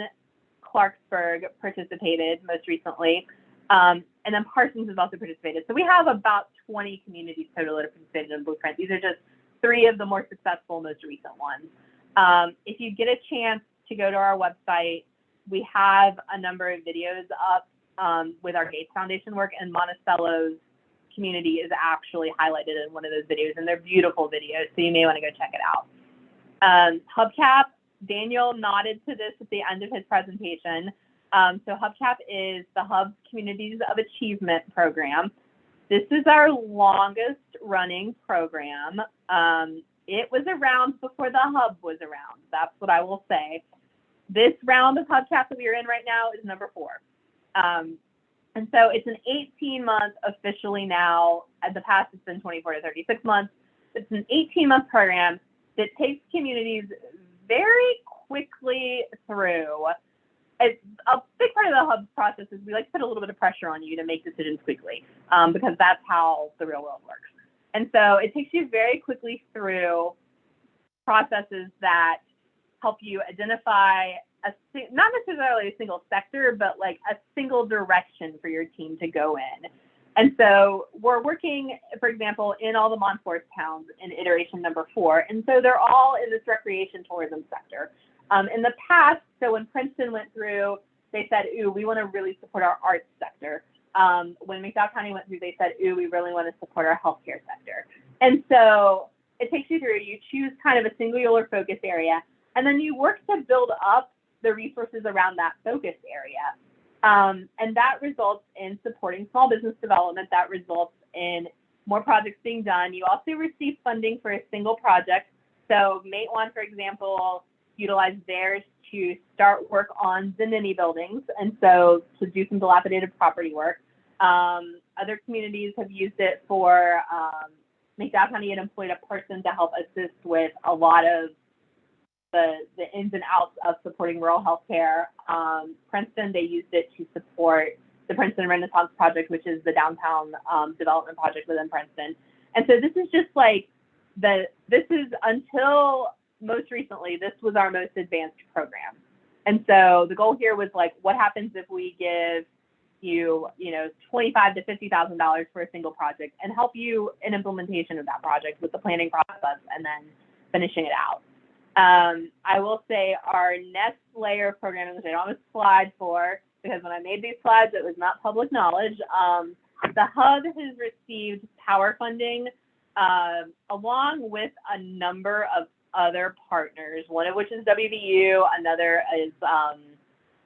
Clarksburg participated most recently. And then Parsons has also participated. So we have about 20 communities total that have participated in Blueprint. These are just 3 of the more successful, most recent ones. If you get a chance to go to our website, we have a number of videos up with our Gates Foundation work, and Monticello's community is actually highlighted in one of those videos, and they're beautiful videos, so you may want to go check it out. Hubcap, Daniel nodded to this at the end of his presentation. So Hubcap is the Hub's Communities of Achievement program. This is our longest running program. It was around before the Hub was around. That's what I will say. This round of Hubcap that we are in right now is number 4. And so it's an 18-month officially now. In the past, it's been 24 to 36 months. It's an 18-month program that takes communities very quickly through. It's a big part of the Hub process is we like to put a little bit of pressure on you to make decisions quickly because that's how the real world works. And so it takes you very quickly through processes that help you identify not necessarily a single sector, but like a single direction for your team to go in. And so we're working, for example, in all the Montfort towns in iteration number 4. And so they're all in this recreation tourism sector. In the past, so when Princeton went through they said, ooh, we want to really support our arts sector. When McDowell County went through, they said, ooh, we really want to support our healthcare sector. And so it takes you through, you choose kind of a singular focus area, and then you work to build up the resources around that focus area. And that results in supporting small business development. That results in more projects being done. You also receive funding for a single project. So Mate One, for example, utilized theirs to start work on the Zanini buildings, and so to do some dilapidated property work. Other communities have used it for, McDowell County had employed a person to help assist with a lot of the ins and outs of supporting rural healthcare. Princeton, they used it to support the Princeton Renaissance Project, which is the downtown development project within Princeton. And so this is just like this is, until most recently, this was our most advanced program. And so the goal here was like, what happens if we give you, $25,000 to $50,000 for a single project and help you in implementation of that project with the planning process and then finishing it out. I will say our next layer of programming, which I don't have a slide for, because when I made these slides, it was not public knowledge. The hub has received power funding along with a number of other partners, one of which is WVU, another is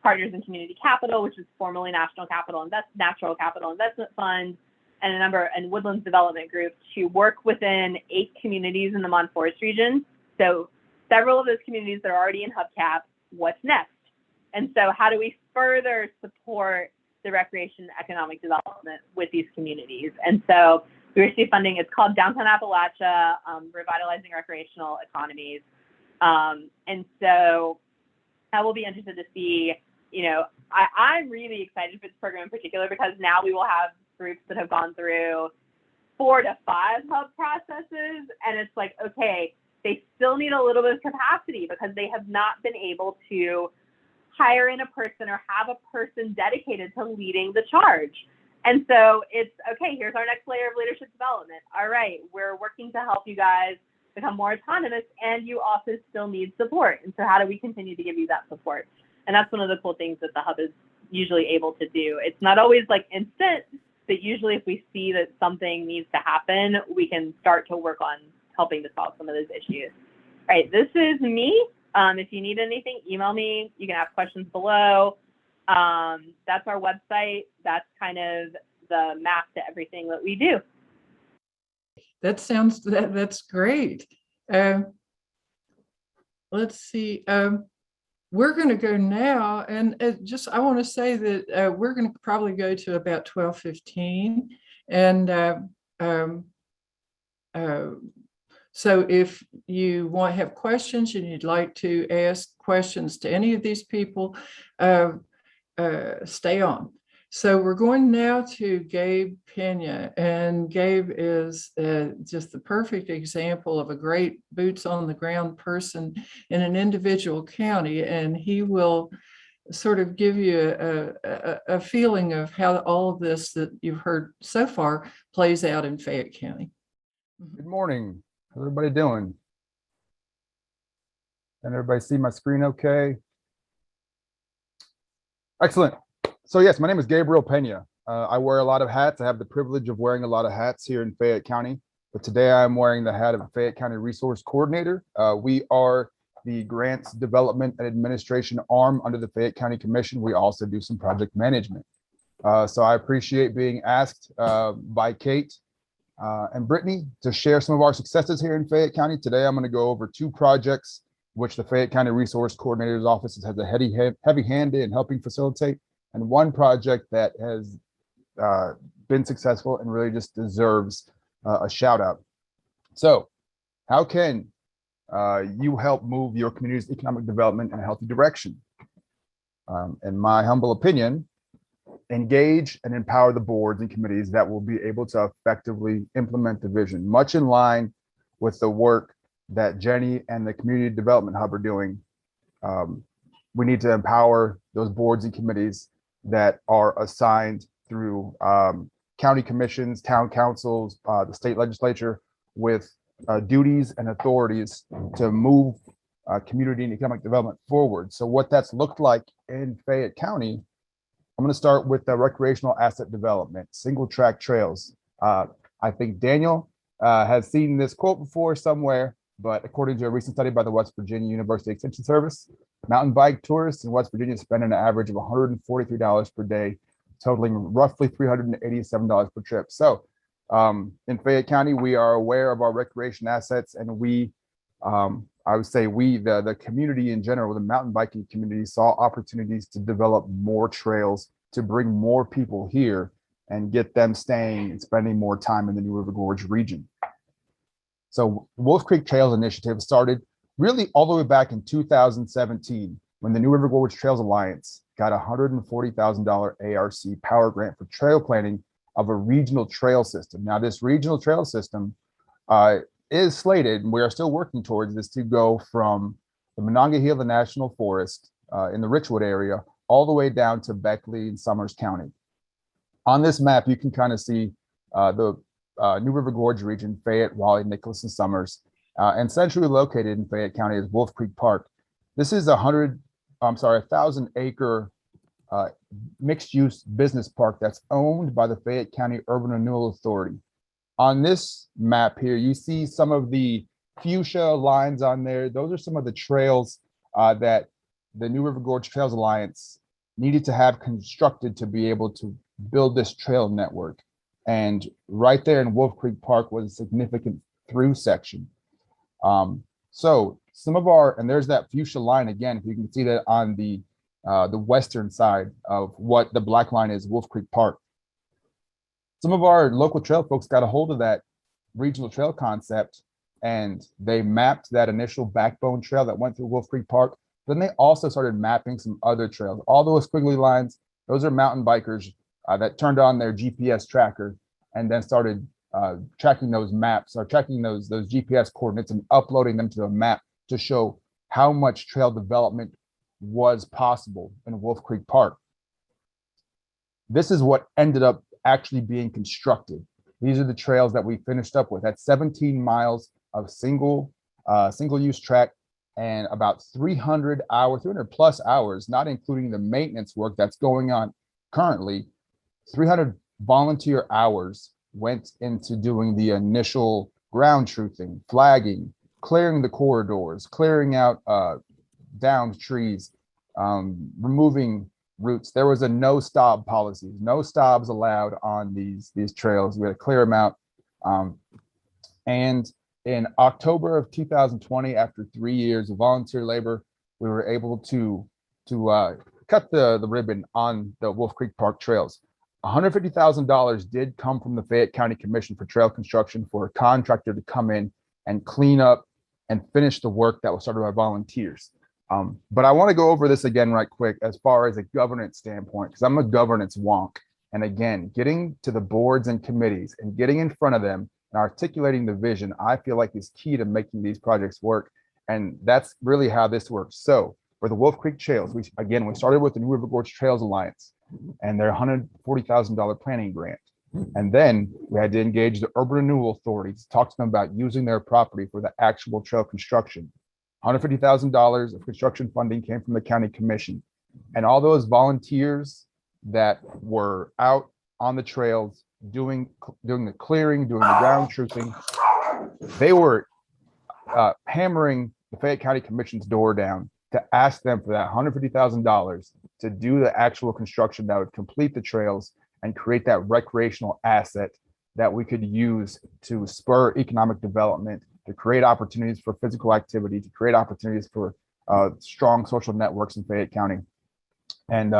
Partners in Community Capital, which is formerly Natural Capital Investment Fund, and Woodlands Development Group, to work within 8 communities in the Mon Forest region. So several of those communities that are already in hubcap, what's next? And so how do we further support the recreation and economic development with these communities? And so we received funding. It's called Downtown Appalachia, Revitalizing Recreational Economies. And so I will be interested to see, I'm really excited for this program in particular, because now we will have groups that have gone through 4 to 5 hub processes. And it's like, okay, they still need a little bit of capacity because they have not been able to hire in a person or have a person dedicated to leading the charge. And so it's, okay, here's our next layer of leadership development. All right, we're working to help you guys become more autonomous, and you also still need support. And so how do we continue to give you that support? And that's one of the cool things that the hub is usually able to do. It's not always like instant, but usually if we see that something needs to happen, we can start to work on helping to solve some of those issues. All right, this is me. If you need anything, email me. You can ask questions below. That's our website. That's kind of the map to everything that we do. That's great. Let's see. We're going to go now, and I want to say that we're going to probably go to about 12:15, and so if you want to have questions and you'd like to ask questions to any of these people, stay on. So we're going now to Gabe Pena, and Gabe is just the perfect example of a great boots on the ground person in an individual county, and he will sort of give you a feeling of how all of this that you've heard so far plays out in Fayette County. Good morning. How's everybody doing? Can everybody see my screen okay? Excellent. So yes, my name is Gabriel Pena. I wear a lot of hats. I have the privilege of wearing a lot of hats here in Fayette County, but today I'm wearing the hat of Fayette County Resource Coordinator. We are the Grants Development and Administration arm under the Fayette County Commission. We also do some project management. So I appreciate being asked by Kate and Brittney to share some of our successes here in Fayette County. Today, I'm going to go over 2 projects which the Fayette County Resource Coordinator's Office has a heavy hand in helping facilitate, and 1 project that has been successful and really just deserves a shout out. So how can you help move your community's economic development in a healthy direction? In my humble opinion, engage and empower the boards and committees that will be able to effectively implement the vision, much in line with the work that Jenny and the Community Development Hub are doing. We need to empower those boards and committees that are assigned through county commissions, town councils, the state legislature, with duties and authorities to move community and economic development forward. So what that's looked like in Fayette County, I'm going to start with the recreational asset development, single track trails. I think Daniel has seen this quote before somewhere, but according to a recent study by the West Virginia University Extension Service, mountain bike tourists in West Virginia spend an average of $143 per day, totaling roughly $387 per trip. So in Fayette County, we are aware of our recreation assets, and we, I would say the community in general, the mountain biking community, saw opportunities to develop more trails to bring more people here and get them staying and spending more time in the New River Gorge region. So Wolf Creek Trails Initiative started really all the way back in 2017 when the New River Gorge Trails Alliance got a $140,000 ARC power grant for trail planning of a regional trail system. Now, this regional trail system is slated, and we are still working towards this, to go from the Monongahela National Forest in the Richwood area all the way down to Beckley and Summers County. On this map, you can kind of see the New River Gorge region, Fayette, Wally, Nicholas, and Summers, and centrally located in Fayette County is Wolf Creek Park. This is 1,000-acre mixed-use business park that's owned by the Fayette County Urban Renewal Authority. On this map here, you see some of the fuchsia lines on there. Those are some of the trails that the New River Gorge Trails Alliance needed to have constructed to be able to build this trail network. And right there in Wolf Creek Park was a significant through section. So some of our, and there's that fuchsia line again, if you can see that on the western side of what the black line is, Wolf Creek Park. Some of our local trail folks got a hold of that regional trail concept, and they mapped that initial backbone trail that went through Wolf Creek Park. Then they also started mapping some other trails. All those squiggly lines, those are mountain bikers that turned on their GPS tracker and then started tracking those maps, or tracking those GPS coordinates and uploading them to a map to show how much trail development was possible in Wolf Creek Park. This is what ended up actually being constructed. These are the trails that we finished up with. That's 17 miles of single-use track and about 300 plus hours, not including the maintenance work that's going on currently. 300 volunteer hours went into doing the initial ground truthing, flagging, clearing the corridors, clearing out downed trees, removing routes. There was a no stop policy, no stops allowed on these trails. We had to clear them out. And in October of 2020, after 3 years of volunteer labor, we were able to cut the ribbon on the Wolf Creek Park trails. $150,000 did come from the Fayette County Commission for Trail Construction for a contractor to come in and clean up and finish the work that was started by volunteers. But I want to go over this again right quick as far as a governance standpoint, because I'm a governance wonk. And again, getting to the boards and committees and getting in front of them and articulating the vision, I feel like is key to making these projects work. And that's really how this works. So for the Wolf Creek Trails, we started with the New River Gorge Trails Alliance and their $140,000 planning grant. And then we had to engage the Urban Renewal Authority to talk to them about using their property for the actual trail construction. $150,000 of construction funding came from the county commission, and all those volunteers that were out on the trails doing the clearing, doing the ground truthing, they were hammering the Fayette County Commission's door down to ask them for that $150,000 to do the actual construction that would complete the trails and create that recreational asset that we could use to spur economic development, to create opportunities for physical activity, to create opportunities for strong social networks in Fayette County. And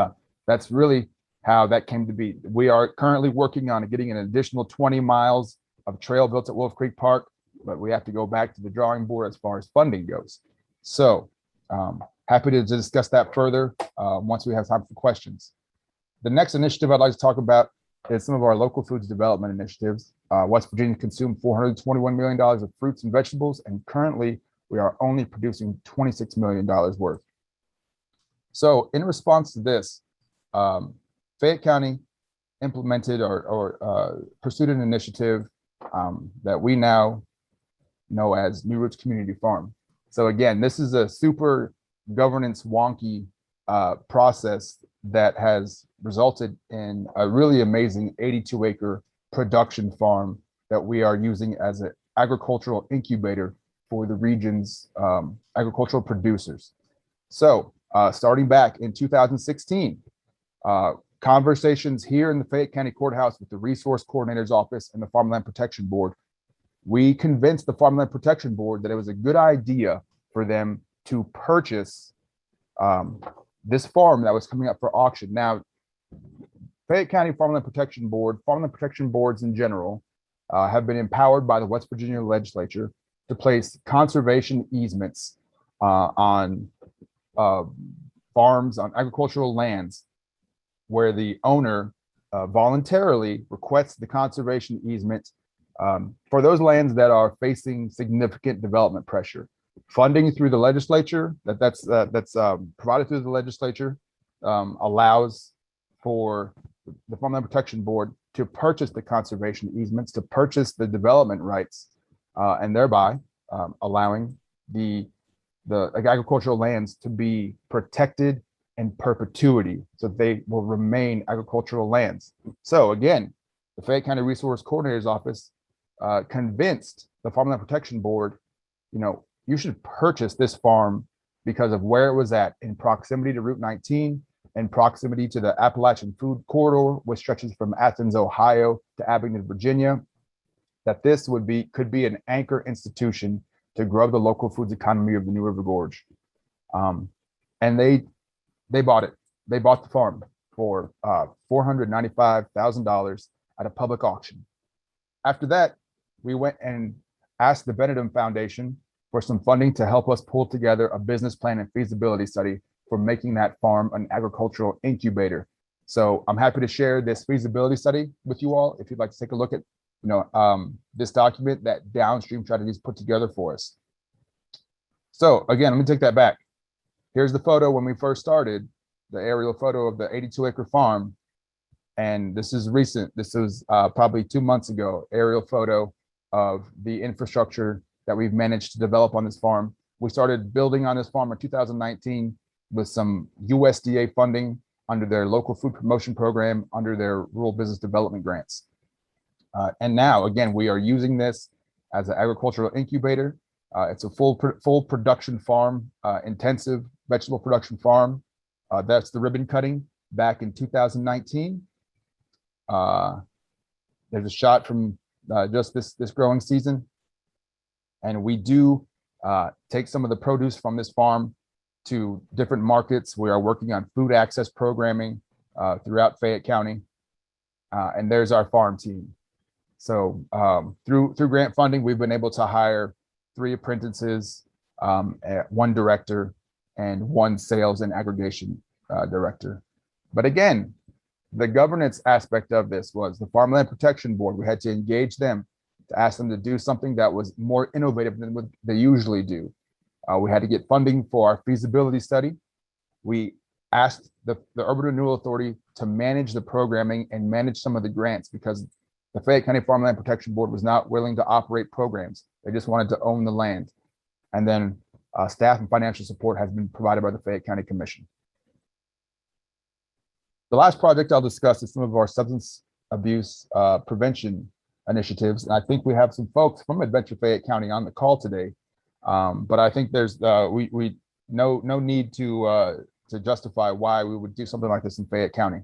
that's really how that came to be. We are currently working on getting an additional 20 miles of trail built at Wolf Creek Park, but we have to go back to the drawing board as far as funding goes. So happy to discuss that further once we have time for questions. The next initiative I'd like to talk about is some of our local foods development initiatives. West Virginia consumed $421 million of fruits and vegetables, and currently we are only producing $26 million worth. So in response to this, Fayette County implemented or pursued an initiative that we now know as New Roots Community Farm. So again, this is a super governance wonky process that has resulted in a really amazing 82-acre production farm that we are using as an agricultural incubator for the region's agricultural producers. So starting back in 2016, conversations here in the Fayette County Courthouse with the Resource Coordinator's Office and the Farmland Protection Board, we convinced the Farmland Protection Board that it was a good idea for them to purchase this farm that was coming up for auction. Now, Fayette County Farmland Protection Board, farmland protection boards in general, have been empowered by the West Virginia legislature to place conservation easements on farms, on agricultural lands, where the owner voluntarily requests the conservation easement for those lands that are facing significant development pressure. Funding through the legislature, that's provided through the legislature, allows for the Farmland Protection Board to purchase the conservation easements, to purchase the development rights, and thereby allowing the agricultural lands to be protected in perpetuity, so they will remain agricultural lands. So again, the Fayette County Resource Coordinator's Office convinced the Farmland Protection Board, you should purchase this farm because of where it was at, in proximity to Route 19, in proximity to the Appalachian Food Corridor, which stretches from Athens, Ohio to Abingdon, Virginia, that this could be an anchor institution to grow the local foods economy of the New River Gorge. And they bought it. They bought the farm for $495,000 at a public auction. After that, we went and asked the Benedum Foundation for some funding to help us pull together a business plan and feasibility study for making that farm an agricultural incubator. So I'm happy to share this feasibility study with you all if you'd like to take a look at this document that Downstream Strategies put together for us. So again, let me take that back. Here's the photo when we first started, the aerial photo of the 82-acre farm. And this is recent. This was probably 2 months ago, aerial photo of the infrastructure that we've managed to develop on this farm. We started building on this farm in 2019 with some USDA funding under their local food promotion program, under their rural business development grants. And now, again, we are using this as an agricultural incubator. It's a full production farm, intensive vegetable production farm. That's the ribbon cutting back in 2019. There's a shot from just this growing season. And we do take some of the produce from this farm to different markets. We are working on food access programming throughout Fayette County. And there's our farm team. So through grant funding, we've been able to hire 3 apprentices, 1 director, and 1 sales and aggregation director. But again, the governance aspect of this was the Farmland Protection Board. We had to engage them to ask them to do something that was more innovative than what they usually do. We had to get funding for our feasibility study. We asked the Urban Renewal Authority to manage the programming and manage some of the grants, because the Fayette County Farmland Protection Board was not willing to operate programs. They just wanted to own the land. And then staff and financial support has been provided by the Fayette County Commission. The last project I'll discuss is some of our substance abuse prevention initiatives. And I think we have some folks from Adventure Fayette County on the call today. But I think there's we no need to justify why we would do something like this in Fayette County.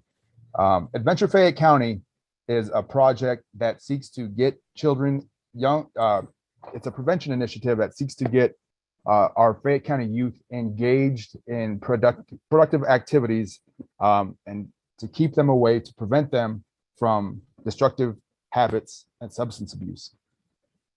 Adventure Fayette County is a project that seeks to get children young. It's a prevention initiative that seeks to get our Fayette County youth engaged in productive activities and to keep them away, to prevent them from destructive habits and substance abuse.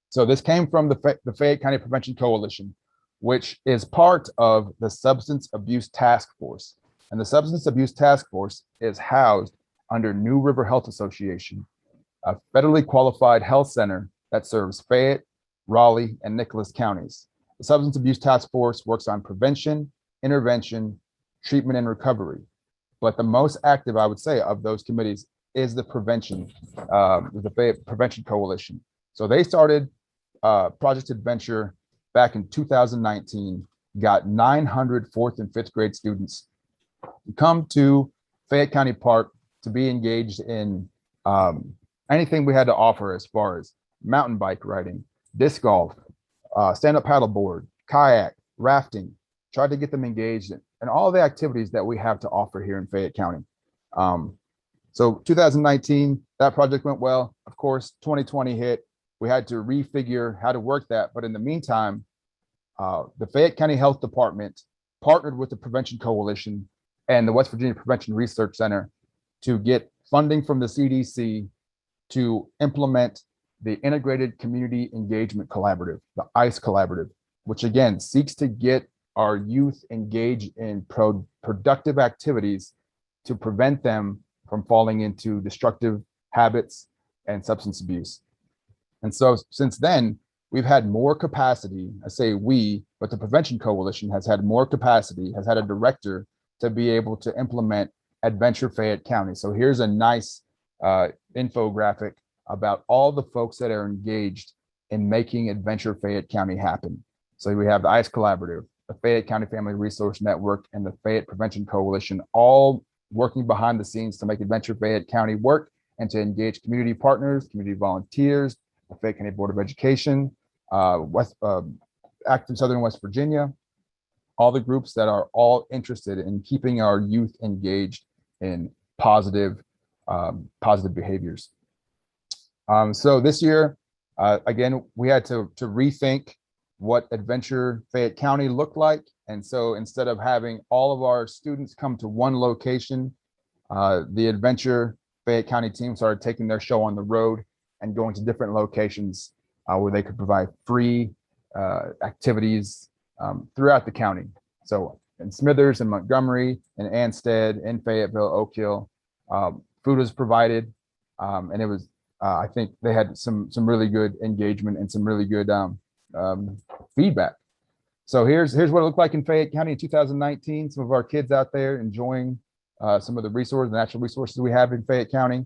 So this came from the Fayette County Prevention Coalition, which is part of the Substance Abuse Task Force. And the Substance Abuse Task Force is housed under New River Health Association, a federally qualified health center that serves Fayette, Raleigh, and Nicholas counties. The Substance Abuse Task Force works on prevention, intervention, treatment, and recovery. But the most active, I would say, of those committees is the prevention, the Fayette Prevention Coalition. So they started Project Adventure back in 2019 got 900 fourth and fifth grade students to come to Fayette County Park to be engaged in anything we had to offer as far as mountain bike riding, disc golf, stand-up paddleboard, kayak, rafting. Tried to get them engaged in all the activities that we have to offer here in Fayette County. So 2019, that project went well. Of course, 2020 hit. We had to refigure how to work that. But in the meantime, the Fayette County Health Department partnered with the Prevention Coalition and the West Virginia Prevention Research Center to get funding from the CDC to implement the Integrated Community Engagement Collaborative, the ICE Collaborative, which again seeks to get our youth engaged in productive activities to prevent them from falling into destructive habits and substance abuse. And so since then, we've had more capacity. I say we, but the Prevention Coalition has had more capacity, has had a director to be able to implement Adventure Fayette County. So here's a nice infographic about all the folks that are engaged in making Adventure Fayette County happen. So we have the ICE Collaborative, the Fayette County Family Resource Network, and the Fayette Prevention Coalition, all working behind the scenes to make Adventure Fayette County work and to engage community partners, community volunteers, the Fayette County Board of Education, Active Southern West Virginia, all the groups that are all interested in keeping our youth engaged in positive behaviors. So this year, again, we had to rethink what Adventure Fayette County looked like. And so instead of having all of our students come to one location, the Adventure Fayette County team started taking their show on the road and going to different locations where they could provide free activities throughout the county. So in Smithers and Montgomery and Anstead and Fayetteville, Oak Hill, food was provided. And it was, I think they had some really good engagement and some really good feedback. So here's what it looked like in Fayette County in 2019. Some of our kids out there enjoying some of the natural resources we have in Fayette County.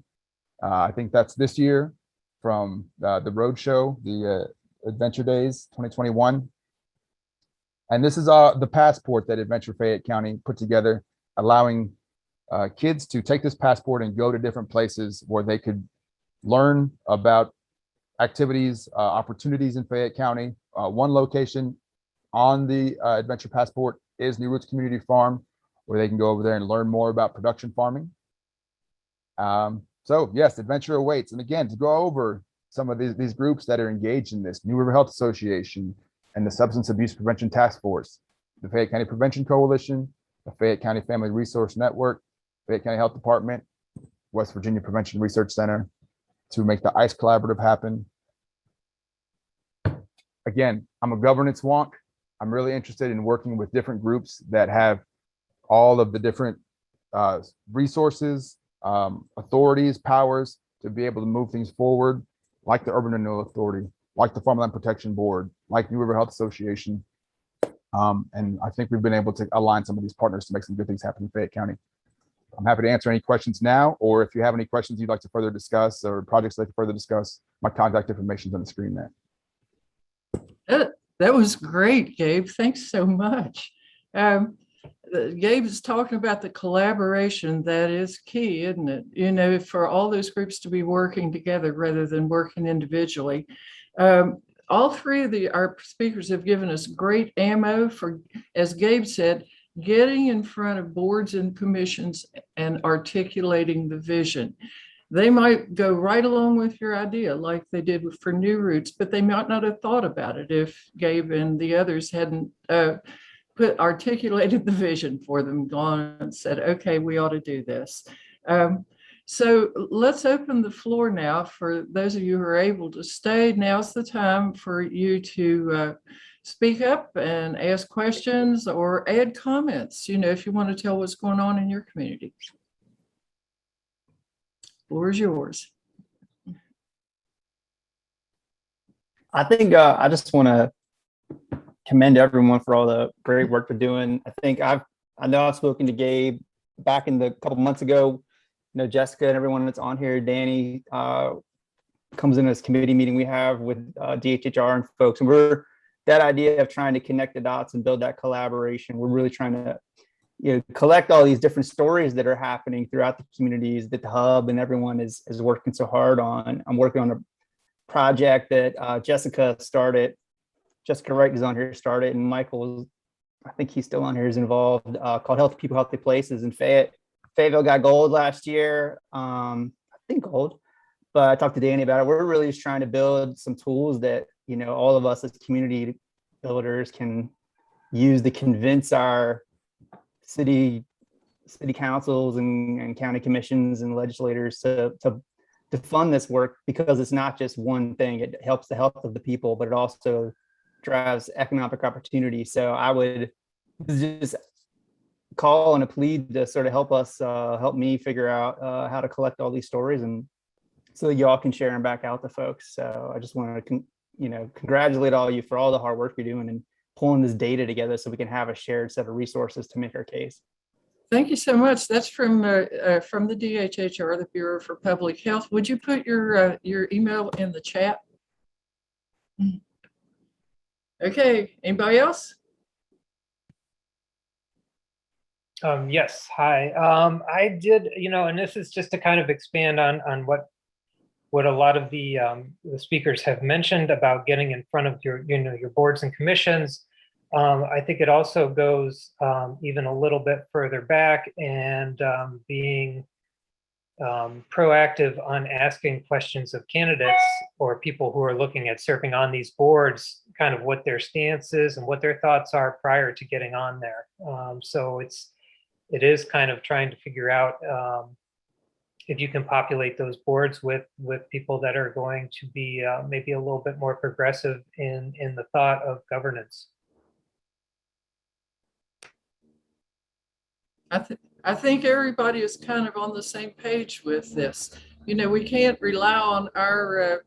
I think that's this year from the road show, the Adventure Days 2021. And this is the passport that Adventure Fayette County put together, allowing kids to take this passport and go to different places where they could learn about activities, opportunities in Fayette County. One location on the Adventure Passport is New Roots Community Farm, where they can go over there and learn more about production farming. So yes, adventure awaits. And again, to go over some of these groups that are engaged in this, New River Health Association and the Substance Abuse Prevention Task Force, the Fayette County Prevention Coalition, the Fayette County Family Resource Network, Fayette County Health Department, West Virginia Prevention Research Center, to make the ICE Collaborative happen. Again, I'm a governance wonk. I'm really interested in working with different groups that have all of the different resources, authorities, powers to be able to move things forward, like the Urban Renewal Authority, like the Farmland Protection Board, like New River Health Association. And I think we've been able to align some of these partners to make some good things happen in Fayette County. I'm happy to answer any questions now, or if you have any questions you'd like to further discuss or projects you'd like to further discuss, my contact information is on the screen there. That was great, Gabe. Thanks so much. Gabe is talking about the collaboration that is key, isn't it? You know, for all those groups to be working together rather than working individually. All three of our speakers have given us great ammo for, as Gabe said, getting in front of boards and commissions and articulating the vision. They might go right along with your idea like they did for New Roots, but they might not have thought about it if Gabe and the others hadn't articulated the vision for them, gone and said, okay, we ought to do this. So let's open the floor now for those of you who are able to stay. Now's the time for you to speak up and ask questions or add comments, you know, if you want to tell what's going on in your community. Floor is yours. I think I just want to commend everyone for all the great work they're doing. I know I've spoken to Gabe back in the couple months ago. You know, Jessica and everyone that's on here, Danny comes in this committee meeting we have with DHHR and folks, and we're that idea of trying to connect the dots and build that collaboration, we're really trying to collect all these different stories that are happening throughout the communities that the hub and everyone is working so hard on. I'm working on a project that Jessica Wright is on here, started, and Michael, I think he's still on here, is involved, called Healthy People, Healthy Places. And Fayetteville got gold last year, I think gold, but I talked to Danny about it. We're really just trying to build some tools that, all of us as community builders can use to convince our city councils and county commissions and legislators to fund this work, because it's not just one thing. It helps the health of the people, but it also drives economic opportunity. So I would just call and a plea to sort of help me figure out how to collect all these stories, and so that y'all can share them back out to folks. So I just want to congratulate all of you for all the hard work you're doing and pulling this data together so we can have a shared set of resources to make our case. Thank you so much. That's from the DHHR, the Bureau for Public Health. Would you put your email in the chat? Okay, anybody else? Yes, hi. I did, and this is just to kind of expand on what a lot of the speakers have mentioned about getting in front of your boards and commissions. I think it also goes even a little bit further back, and being proactive on asking questions of candidates or people who are looking at serving on these boards, kind of what their stance is and what their thoughts are prior to getting on there. So it is kind of trying to figure out if you can populate those boards with people that are going to be maybe a little bit more progressive in the thought of governance. I think everybody is kind of on the same page with this. We can't rely on our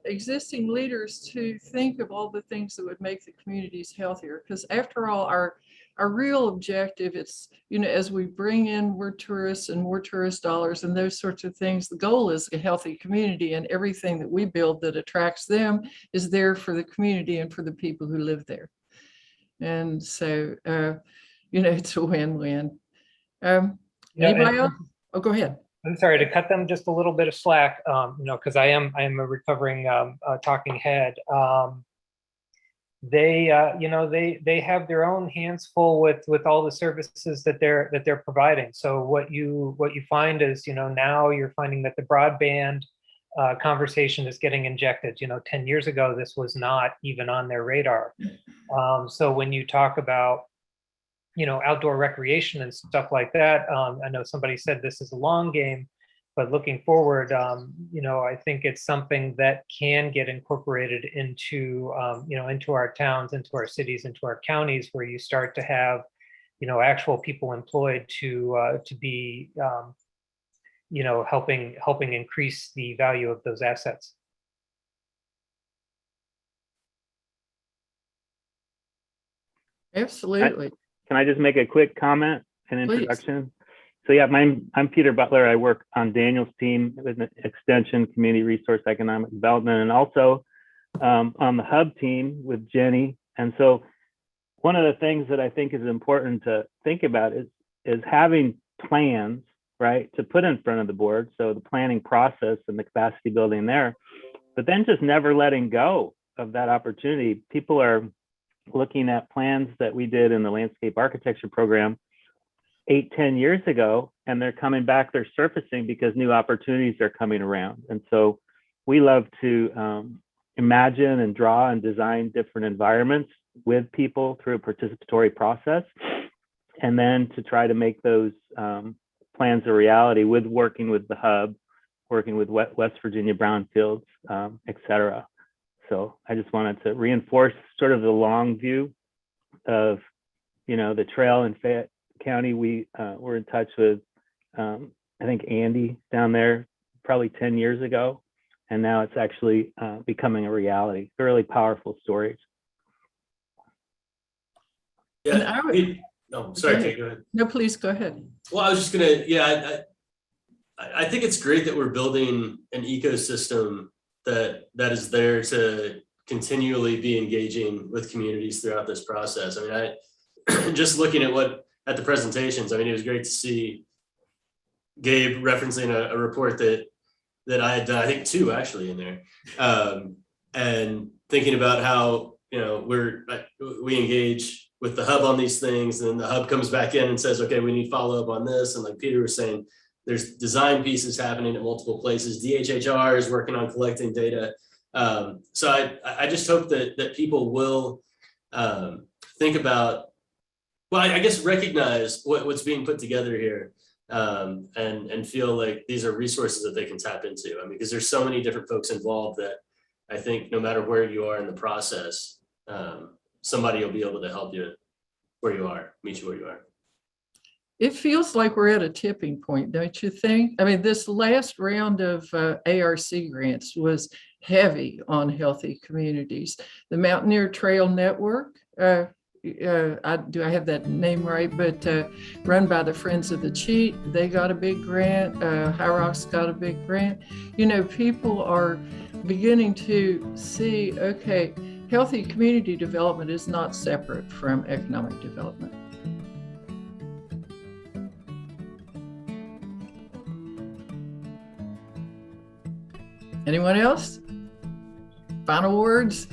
existing leaders to think of all the things that would make the communities healthier, because after all, our real objective is, as we bring in more tourists and more tourist dollars and those sorts of things, the goal is a healthy community, and everything that we build that attracts them is there for the community and for the people who live there. And so, it's a win-win. Anybody else? Oh, go ahead. I'm sorry to cut them just a little bit of slack, because I am a recovering talking head. They have their own hands full with all the services that they're providing. So what you find is, now you're finding that the broadband conversation is getting injected. 10 years ago, this was not even on their radar. So when you talk about outdoor recreation and stuff like that, I know somebody said this is a long game, but looking forward, I think it's something that can get incorporated into into our towns, into our cities, into our counties, where you start to have actual people employed to be helping increase the value of those assets. Absolutely. Can I just make a quick comment and introduction? Please. So yeah, I'm Peter Butler. I work on Daniel's team with Extension, Community Resource Economic Development, and also on the Hub team with Jenny. And so one of the things that I think is important to think about is having plans, right, to put in front of the board. So the planning process and the capacity building there, but then just never letting go of that opportunity. People are looking at plans that we did in the landscape architecture program 8-10 years ago, and they're coming back, they're surfacing because new opportunities are coming around. And so we love to imagine and draw and design different environments with people through a participatory process, and then to try to make those plans a reality with working with the Hub, working with West Virginia Brownfields, et cetera. So I just wanted to reinforce sort of the long view of, the trail in Fayette County. We were in touch with, I think, Andy down there probably 10 years ago, and now it's actually becoming a reality. Really powerful stories. Yeah. Sorry, Kate, go ahead. No, please go ahead. Well, I was just gonna, I think it's great that we're building an ecosystem that is there to continually be engaging with communities throughout this process. I mean, I just looking at the presentations, I mean, it was great to see Gabe referencing a report that I had done, I think 2 actually in there, and thinking about how, you know, we engage with the hub on these things, and the hub comes back in and says, okay, we need follow up on this. And like Peter was saying, there's design pieces happening at multiple places. DHHR is working on collecting data. So I just hope that people will think about, well, I guess recognize what's being put together here, and feel like these are resources that they can tap into. I mean, because there's so many different folks involved that I think no matter where you are in the process, somebody will be able to help you where you are, meet you where you are. It feels like we're at a tipping point, don't you think? I mean, this last round of ARC grants was heavy on healthy communities. The Mountaineer Trail Network, do I have that name right? But run by the Friends of the Cheat, they got a big grant. High Rocks got a big grant. You know, people are beginning to see, okay, healthy community development is not separate from economic development. Anyone else? Final words?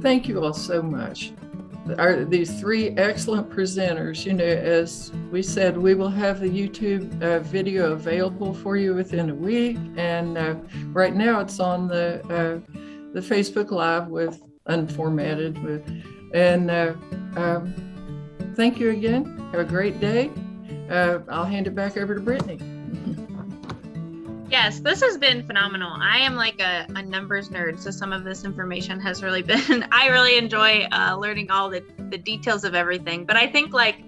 Thank you all so much. These 3 excellent presenters, you know, as we said, we will have the YouTube video available for you within a week. And right now it's on the Facebook Live with unformatted. And thank you again. Have a great day. I'll hand it back over to Brittney. Yes, this has been phenomenal. I am like a numbers nerd, so some of this information has really been, I really enjoy learning all the details of everything. But I think like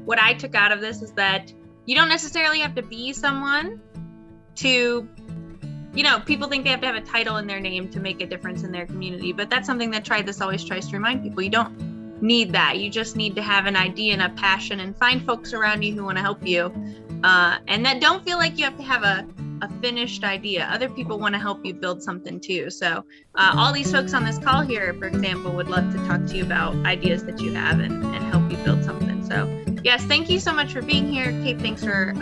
what I took out of this is that you don't necessarily have to be someone to, you know, people think they have to have a title in their name to make a difference in their community, but that's something that Try This always tries to remind people. You don't need that. You just need to have an idea and a passion and find folks around you who want to help you. And that don't feel like you have to have a finished idea. Other people want to help you build something too. So all these folks on this call here, for example, would love to talk to you about ideas that you have and help you build something. So yes, thank you so much for being here. Kate, thanks for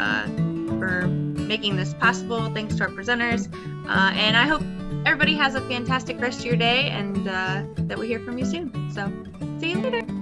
making this possible. Thanks to our presenters. And I hope everybody has a fantastic rest of your day and that we hear from you soon. So see you later.